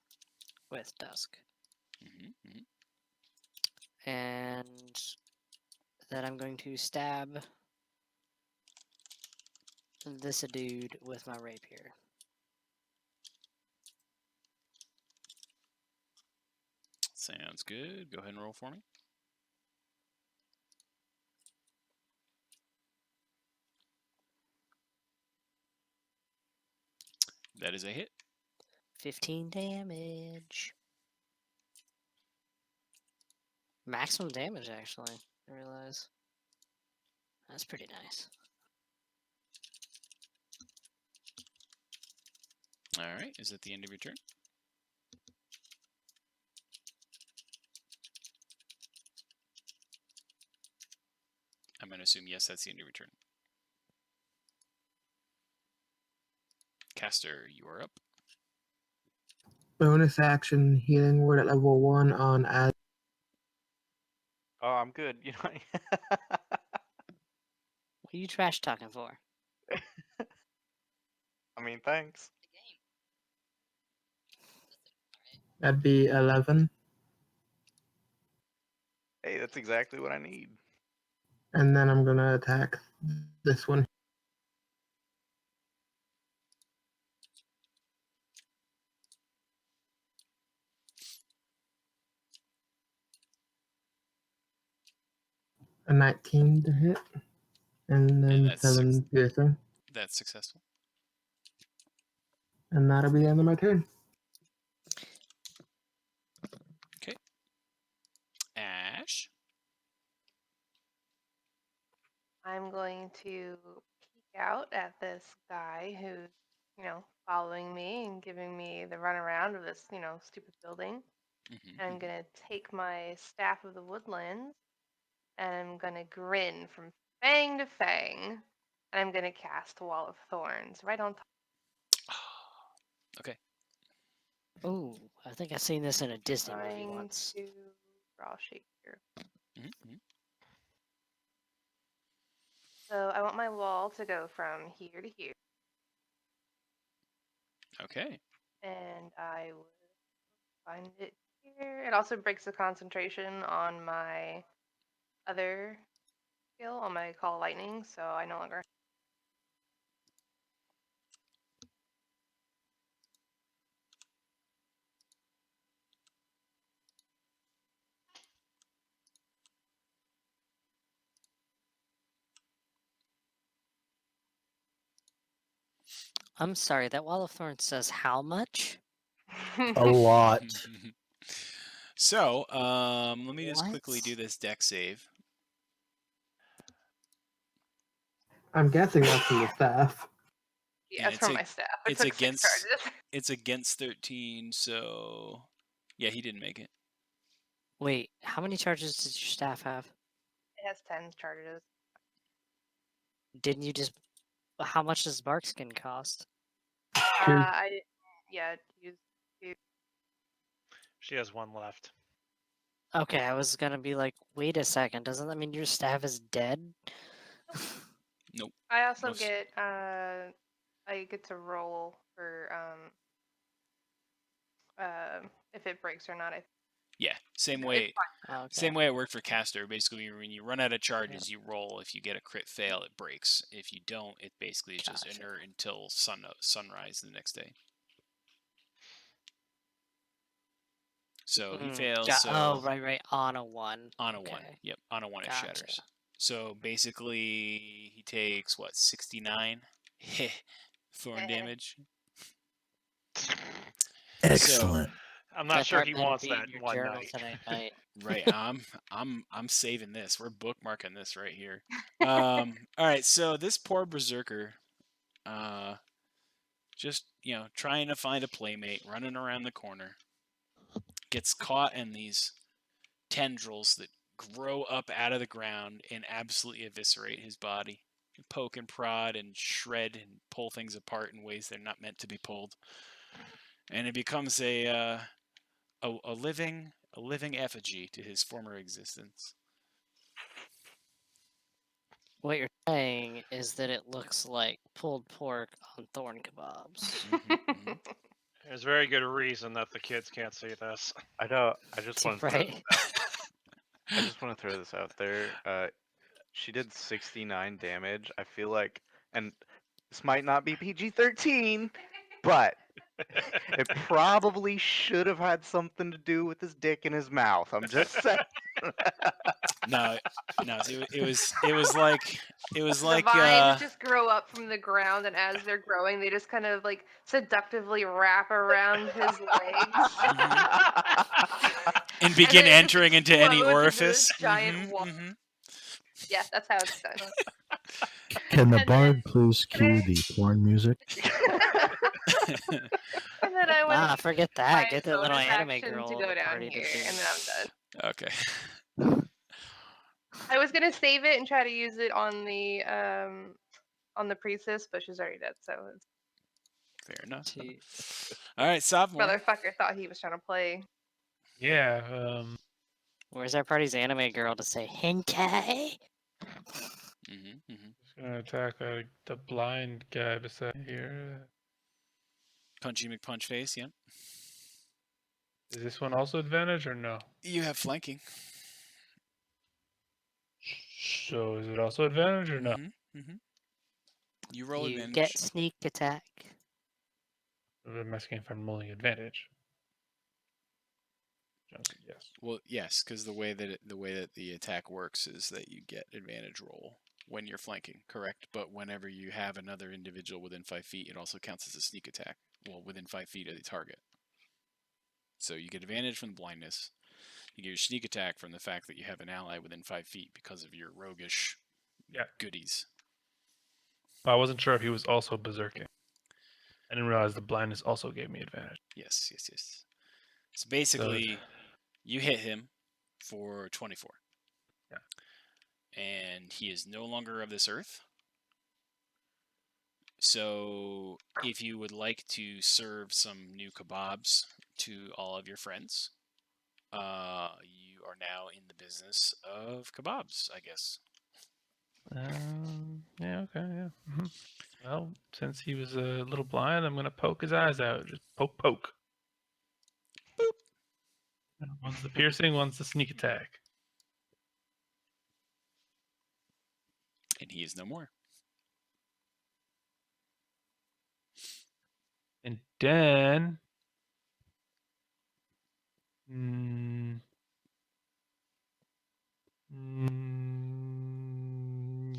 [SPEAKER 1] with Dusk. And then I'm going to stab this dude with my rapier.
[SPEAKER 3] Sounds good. Go ahead and roll for me. That is a hit.
[SPEAKER 1] 15 damage. Maximum damage, actually. I realize. That's pretty nice.
[SPEAKER 3] All right. Is that the end of your turn? I'm going to assume yes, that's the end of your turn. Caster, you are up.
[SPEAKER 7] Bonus action healing word at level 1 on as
[SPEAKER 2] Oh, I'm good. You know.
[SPEAKER 1] What are you trash talking for?
[SPEAKER 2] I mean, thanks.
[SPEAKER 7] that'd be 11.
[SPEAKER 2] Hey, that's exactly what I need.
[SPEAKER 7] And then I'm gonna attack this one. A 19 to hit. And then
[SPEAKER 3] that's
[SPEAKER 7] 7 piercing.
[SPEAKER 3] That's successful.
[SPEAKER 7] And that'll be the end of my turn.
[SPEAKER 3] Okay. Ash.
[SPEAKER 8] I'm going to peek out at this guy who's, following me and giving me the runaround of this, stupid building. And I'm going to take my Staff of the Woodlands and I'm going to grin from fang to fang. and I'm gonna cast Wall of Thorns right on top.
[SPEAKER 3] Okay.
[SPEAKER 1] Ooh, I think I've seen this in a Disney movie
[SPEAKER 8] Trying
[SPEAKER 1] once.
[SPEAKER 8] to draw shape here.
[SPEAKER 3] Mhm.
[SPEAKER 8] So I want my wall to go from here to here,
[SPEAKER 3] Okay.
[SPEAKER 8] and I will find it here. It also breaks the concentration on my other skill, on my Call Lightning, so I no longer.
[SPEAKER 1] I'm sorry, that Wall of Thorns says how much?
[SPEAKER 6] A lot.
[SPEAKER 3] So, let me just quickly
[SPEAKER 1] What?
[SPEAKER 3] do this deck save.
[SPEAKER 7] I'm guessing that's from the staff.
[SPEAKER 8] Yeah, it's
[SPEAKER 3] it's
[SPEAKER 8] from
[SPEAKER 3] a-
[SPEAKER 8] my staff. It
[SPEAKER 3] it's
[SPEAKER 8] took
[SPEAKER 3] against-
[SPEAKER 8] 6 charges.
[SPEAKER 3] It's against 13, so yeah, he didn't make it.
[SPEAKER 1] Wait, how many charges does your staff have?
[SPEAKER 8] It has 10 charges.
[SPEAKER 1] Didn't you just... How much does Barkskin cost?
[SPEAKER 7] Two.
[SPEAKER 8] Yeah, use 2.
[SPEAKER 4] She has 1 left.
[SPEAKER 1] Okay, I was gonna be like, wait a second, doesn't that mean your staff is dead?
[SPEAKER 3] Nope.
[SPEAKER 8] I also
[SPEAKER 3] Most-
[SPEAKER 8] get I get to roll for if it breaks or not.
[SPEAKER 3] Yeah, same
[SPEAKER 8] It's
[SPEAKER 3] way.
[SPEAKER 1] Okay.
[SPEAKER 3] Same way it worked for caster. Basically, when you run out of charges, you roll. If you get a crit fail, it breaks. If you don't, it basically is just
[SPEAKER 1] Gotcha.
[SPEAKER 3] inert until sunrise the next day. So he fails. So
[SPEAKER 1] Oh, right, on a 1.
[SPEAKER 3] on a
[SPEAKER 1] Okay.
[SPEAKER 3] 1. Yep, on a 1 it
[SPEAKER 1] Gotcha.
[SPEAKER 3] shatters. So basically, he takes what 69 thorn damage.
[SPEAKER 6] Excellent.
[SPEAKER 4] I'm not
[SPEAKER 1] That
[SPEAKER 4] sure
[SPEAKER 1] part
[SPEAKER 4] he
[SPEAKER 1] better
[SPEAKER 4] wants
[SPEAKER 1] be
[SPEAKER 4] that
[SPEAKER 1] in your
[SPEAKER 4] one
[SPEAKER 1] journal
[SPEAKER 4] night.
[SPEAKER 1] tonight, mate.
[SPEAKER 3] Right, I'm saving this. We're bookmarking this right here. All right, so this poor berserker, just trying to find a playmate, running around the corner, gets caught in these tendrils that grow up out of the ground and absolutely eviscerate his body, poke and prod and shred and pull things apart in ways they're not meant to be pulled, and it becomes a living effigy to his former existence.
[SPEAKER 1] What you're saying is that it looks like pulled pork on thorn kebabs.
[SPEAKER 4] There's very good reason that the kids can't see this.
[SPEAKER 2] I don't. I just want to.
[SPEAKER 1] Right.
[SPEAKER 2] I just want to throw this out there. She did 69 damage. I feel like, and this might not be PG-13, but it probably should have had something to do with his dick in his mouth. I'm just saying.
[SPEAKER 3] No, it was like
[SPEAKER 8] The vines just grow up from the ground, and as they're growing, they just kind of like seductively wrap around his legs.
[SPEAKER 3] and begin
[SPEAKER 8] then it just
[SPEAKER 3] entering into any
[SPEAKER 8] explodes into
[SPEAKER 3] orifice.
[SPEAKER 8] this giant wall. Yeah, that's how it's done.
[SPEAKER 6] Can the
[SPEAKER 8] And
[SPEAKER 6] bard please cue the porn music?
[SPEAKER 8] And then I went
[SPEAKER 1] Ah, forget
[SPEAKER 8] my
[SPEAKER 1] that. Get that little
[SPEAKER 8] bonus
[SPEAKER 1] anime
[SPEAKER 8] action
[SPEAKER 1] girl
[SPEAKER 8] to
[SPEAKER 1] in
[SPEAKER 8] go
[SPEAKER 1] the
[SPEAKER 8] down
[SPEAKER 1] party to
[SPEAKER 8] here,
[SPEAKER 1] do
[SPEAKER 8] and then I'm done.
[SPEAKER 3] Okay.
[SPEAKER 8] I was gonna save it and try to use it on the priestess, but she's already dead, so it's
[SPEAKER 3] Fair enough.
[SPEAKER 1] Gee.
[SPEAKER 3] All right, sophomore.
[SPEAKER 8] motherfucker thought he was trying to play.
[SPEAKER 5] Yeah.
[SPEAKER 1] Where's our party's anime girl to say hentai?
[SPEAKER 5] Just gonna attack the blind guy beside here.
[SPEAKER 3] Punchy McPunch face. Yeah.
[SPEAKER 5] Is this one also advantage or no?
[SPEAKER 3] You have flanking.
[SPEAKER 5] So is it also advantage or no?
[SPEAKER 3] You roll
[SPEAKER 1] You
[SPEAKER 3] advantage.
[SPEAKER 1] get sneak attack.
[SPEAKER 5] I'm asking if I'm rolling advantage. John said yes.
[SPEAKER 3] Well, yes, because the way that the attack works is that you get advantage roll when you're flanking, correct? But whenever you have another individual within 5 feet, it also counts as a sneak attack. Well, within 5 feet of the target. So you get advantage from the blindness. You get your sneak attack from the fact that you have an ally within 5 feet because of your roguish goodies.
[SPEAKER 5] I wasn't sure if he was also berserking. I didn't realize the blindness also gave me advantage.
[SPEAKER 3] Yes. So basically, you hit him for 24.
[SPEAKER 5] Yeah.
[SPEAKER 3] And he is no longer of this earth. So if you would like to serve some new kebabs to all of your friends, you are now in the business of kebabs, I guess.
[SPEAKER 5] Yeah, okay, yeah. Well, since he was a little blind, I'm gonna poke his eyes out. Just poke, poke. One's the piercing, one's the sneak attack.
[SPEAKER 3] And he is no more.
[SPEAKER 5] And then,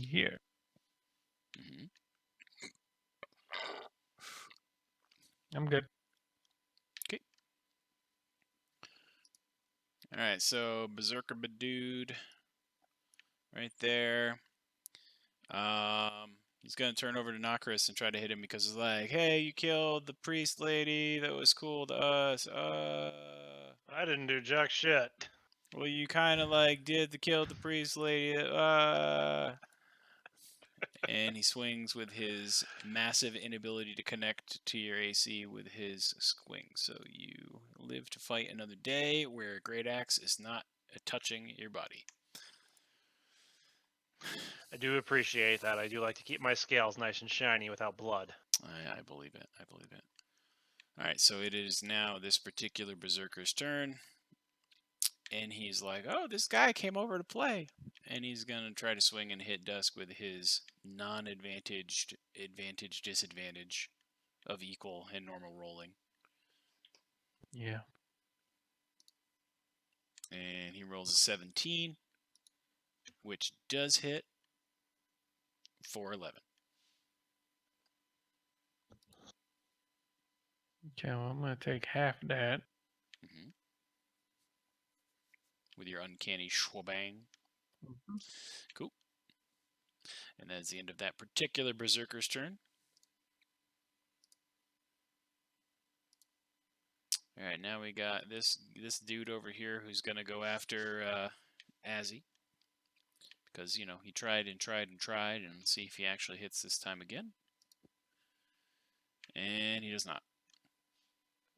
[SPEAKER 5] here.
[SPEAKER 3] Mhm.
[SPEAKER 5] I'm good.
[SPEAKER 3] All right, so Berserker Badude right there. He's gonna turn over to Nokris and try to hit him because it's like, hey, you killed the priest lady. That was cool to us.
[SPEAKER 4] I didn't do jack shit.
[SPEAKER 3] Well, you kind of like killed the priest lady. And he swings with his massive inability to connect to your AC with his swing. So you live to fight another day where a great axe is not touching your body.
[SPEAKER 4] I do appreciate that. I do like to keep my scales nice and shiny without blood.
[SPEAKER 3] I believe it. I believe it. All right, so it is now this particular berserker's turn. And he's like, oh, this guy came over to play. And he's going to try to swing and hit Dusk with his non-advantaged advantage disadvantage of equal and normal rolling.
[SPEAKER 5] Yeah.
[SPEAKER 3] And he rolls a 17, which does hit for 11.
[SPEAKER 5] Okay, well, I'm gonna take half of that.
[SPEAKER 3] Mm-hmm. With your uncanny schwabang.
[SPEAKER 5] Mhm.
[SPEAKER 3] Cool. And that's the end of that particular berserker's turn. All right, now we got this dude over here who's gonna go after Azzy, because you know he tried and tried and tried, and see if he actually hits this time again. And he does not.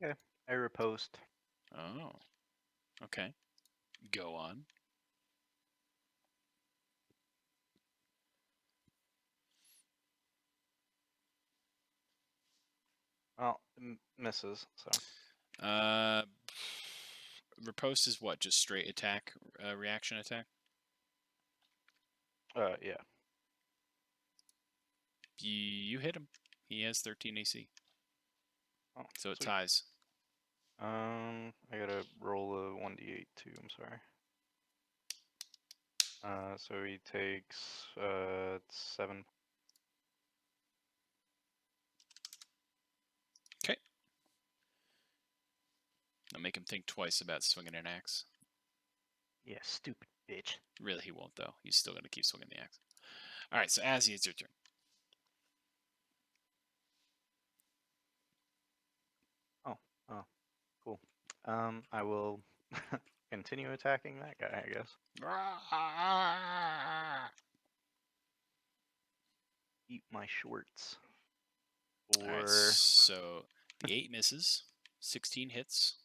[SPEAKER 2] Okay, I riposte.
[SPEAKER 3] Oh, okay. Go on.
[SPEAKER 2] Well, misses. So
[SPEAKER 3] Riposte is what? Just straight attack, reaction attack.
[SPEAKER 2] yeah.
[SPEAKER 3] You hit him. He has 13 AC,
[SPEAKER 2] Oh,
[SPEAKER 3] so it
[SPEAKER 2] sweet.
[SPEAKER 3] ties.
[SPEAKER 2] I gotta roll a 1d8 too. I'm sorry. So he takes 7.
[SPEAKER 3] Okay. I'll make him think twice about swinging an axe.
[SPEAKER 2] Yeah, stupid bitch.
[SPEAKER 3] Really, he won't though. He's still gonna keep swinging the axe. All right, so Azzy, it's your turn.
[SPEAKER 2] Oh, cool. I will continue attacking that guy, I guess. Eat my shorts.
[SPEAKER 3] All right,
[SPEAKER 2] Or
[SPEAKER 3] so the 8 misses, 16 hits.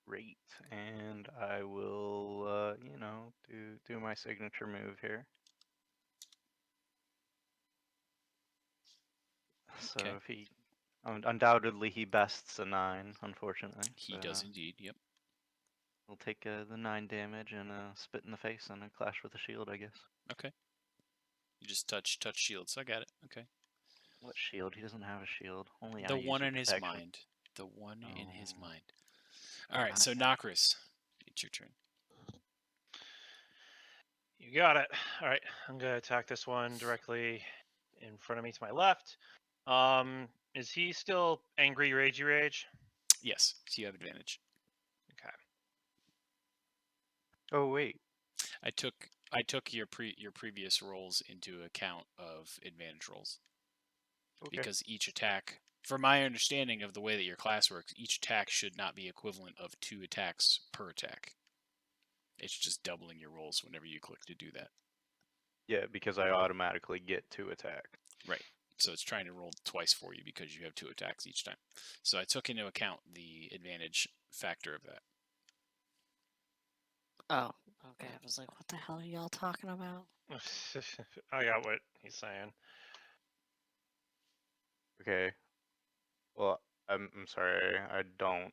[SPEAKER 2] great, and I will, do my signature move here. So
[SPEAKER 3] Okay.
[SPEAKER 2] if he, undoubtedly he bests a 9, unfortunately.
[SPEAKER 3] He
[SPEAKER 2] So
[SPEAKER 3] does indeed. Yep.
[SPEAKER 2] we'll take the 9 damage and spit in the face and a clash with the shield, I guess.
[SPEAKER 3] Okay. You just touch shields. I got it. Okay.
[SPEAKER 2] What shield? He doesn't have a shield. Only
[SPEAKER 3] The
[SPEAKER 2] I use
[SPEAKER 3] one
[SPEAKER 2] a
[SPEAKER 3] in his
[SPEAKER 2] protection.
[SPEAKER 3] mind. The one in his
[SPEAKER 2] Oh.
[SPEAKER 3] mind. All right,
[SPEAKER 2] God
[SPEAKER 3] so
[SPEAKER 2] damn it.
[SPEAKER 3] Nokris, it's your turn.
[SPEAKER 4] You got it. All right, I'm gonna attack this one directly in front of me to my left. Is he still angry, ragey rage?
[SPEAKER 3] Yes, so you have advantage.
[SPEAKER 4] Okay.
[SPEAKER 2] Oh wait.
[SPEAKER 3] I took your previous rolls into account of advantage rolls.
[SPEAKER 2] Okay.
[SPEAKER 3] Because each attack, from my understanding of the way that your class works, each attack should not be equivalent of 2 attacks per attack. It's just doubling your rolls whenever you click to do that.
[SPEAKER 2] Yeah, because I automatically get to attack.
[SPEAKER 3] Right. So it's trying to roll twice for you because you have 2 attacks each time. So I took into account the advantage factor of that.
[SPEAKER 1] Oh, okay. I was like, what the hell are y'all talking about?
[SPEAKER 4] I got what he's saying.
[SPEAKER 2] Okay. Well, I'm sorry, I don't.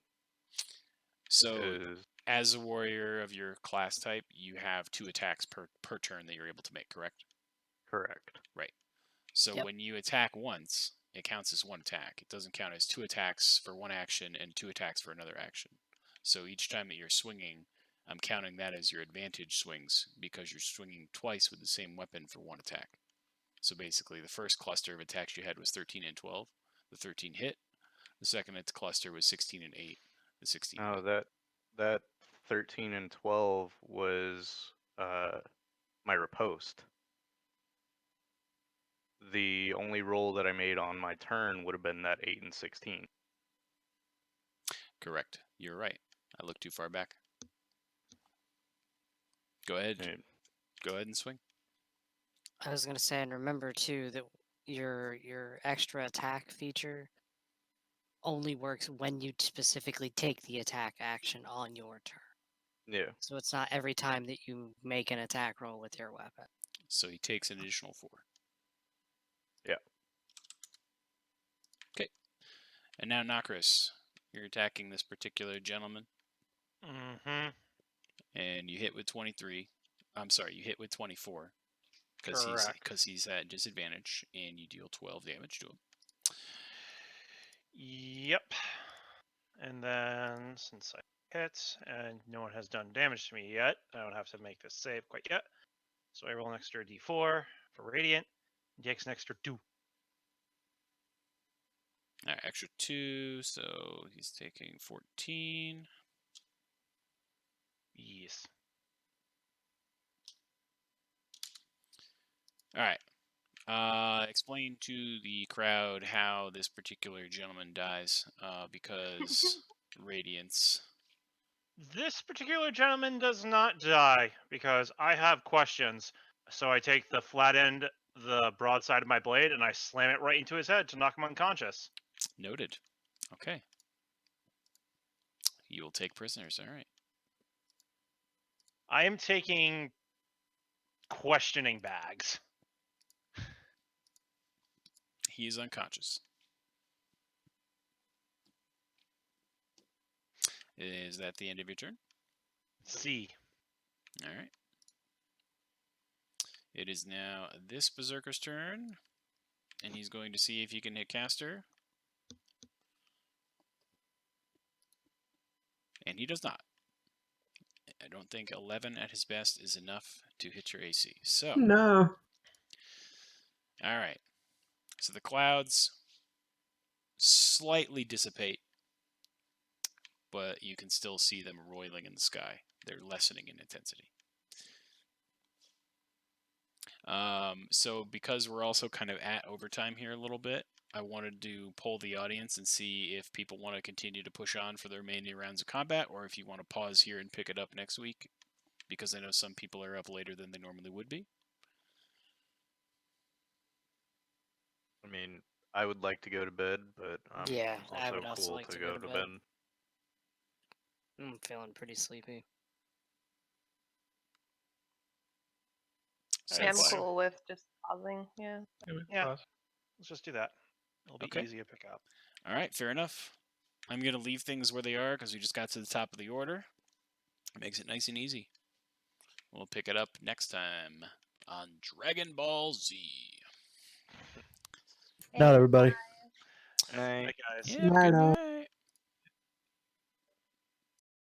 [SPEAKER 3] So
[SPEAKER 2] Is
[SPEAKER 3] as a warrior of your class type, you have 2 attacks per turn that you're able to make, correct?
[SPEAKER 2] correct.
[SPEAKER 3] Right. So
[SPEAKER 1] Yep.
[SPEAKER 3] when you attack once, it counts as 1 attack. It doesn't count as 2 attacks for 1 action and 2 attacks for another action. So each time that you're swinging, I'm counting that as your advantage swings because you're swinging twice with the same weapon for 1 attack. So basically, the first cluster of attacks you had was 13 and 12. The 13 hit. The second cluster was 16 and 8. The 16
[SPEAKER 2] No,
[SPEAKER 3] hit.
[SPEAKER 2] that 13 and 12 was my riposte. The only roll that I made on my turn would have been that 8 and 16.
[SPEAKER 3] Correct. You're right. I looked too far back. Go ahead.
[SPEAKER 2] Dude,
[SPEAKER 3] Go ahead and swing.
[SPEAKER 1] I was gonna say, and remember too that your extra attack feature only works when you specifically take the attack action on your turn.
[SPEAKER 2] yeah.
[SPEAKER 1] So it's not every time that you make an attack roll with your weapon.
[SPEAKER 3] So he takes an additional 4.
[SPEAKER 2] Yeah.
[SPEAKER 3] Okay. And now, Nokris, you're attacking this particular gentleman,
[SPEAKER 4] Mm-hmm.
[SPEAKER 3] and you hit with 23. I'm sorry, you hit with 24 because
[SPEAKER 4] Correct.
[SPEAKER 3] he's at disadvantage, and you deal 12 damage to him.
[SPEAKER 4] Yep. And then since I hit and no one has done damage to me yet, I don't have to make this save quite yet. So I roll an extra d4 for radiant. He takes an extra 2.
[SPEAKER 3] All right, extra 2, so he's taking 14.
[SPEAKER 4] Yes.
[SPEAKER 3] All right. Explain to the crowd how this particular gentleman dies, because radiance.
[SPEAKER 4] This particular gentleman does not die because I have questions. So I take the flat end, the broadside of my blade, and I slam it right into his head to knock him unconscious.
[SPEAKER 3] Noted. Okay. You will take prisoners. All right.
[SPEAKER 4] I am taking questioning bags.
[SPEAKER 3] He is unconscious. Is that the end of your turn?
[SPEAKER 4] C.
[SPEAKER 3] All right. It is now this berserker's turn, and he's going to see if he can hit caster. And he does not. I don't think 11 at his best is enough to hit your AC. So,
[SPEAKER 7] No.
[SPEAKER 3] all right. So the clouds slightly dissipate, but you can still see them roiling in the sky. They're lessening in intensity. So because we're also kind of at overtime here a little bit, I wanted to poll the audience and see if people want to continue to push on for the remaining rounds of combat, or if you want to pause here and pick it up next week, because I know some people are up later than they normally would be.
[SPEAKER 2] I mean, I would like to go to bed, but I'm
[SPEAKER 1] Yeah, I
[SPEAKER 2] also
[SPEAKER 1] would also
[SPEAKER 2] cool
[SPEAKER 1] like
[SPEAKER 2] to go to bed.
[SPEAKER 1] I'm feeling pretty sleepy.
[SPEAKER 4] All
[SPEAKER 8] Yeah,
[SPEAKER 4] right,
[SPEAKER 8] I'm
[SPEAKER 3] Since-
[SPEAKER 8] cool with just pausing. Yeah.
[SPEAKER 5] Yeah, we can
[SPEAKER 4] Yeah.
[SPEAKER 5] pause.
[SPEAKER 4] Let's just do that. It'll be
[SPEAKER 3] Okay.
[SPEAKER 4] easy to pick up.
[SPEAKER 3] All right, fair enough. I'm going to leave things where they are because we just got to the top of the order. It makes it nice and easy. We'll pick it up next time on Dragon Ball Z.
[SPEAKER 6] Night, everybody.
[SPEAKER 2] Night.
[SPEAKER 4] Night, guys.
[SPEAKER 3] Yeah,
[SPEAKER 7] Night,
[SPEAKER 3] good
[SPEAKER 7] all.
[SPEAKER 3] night.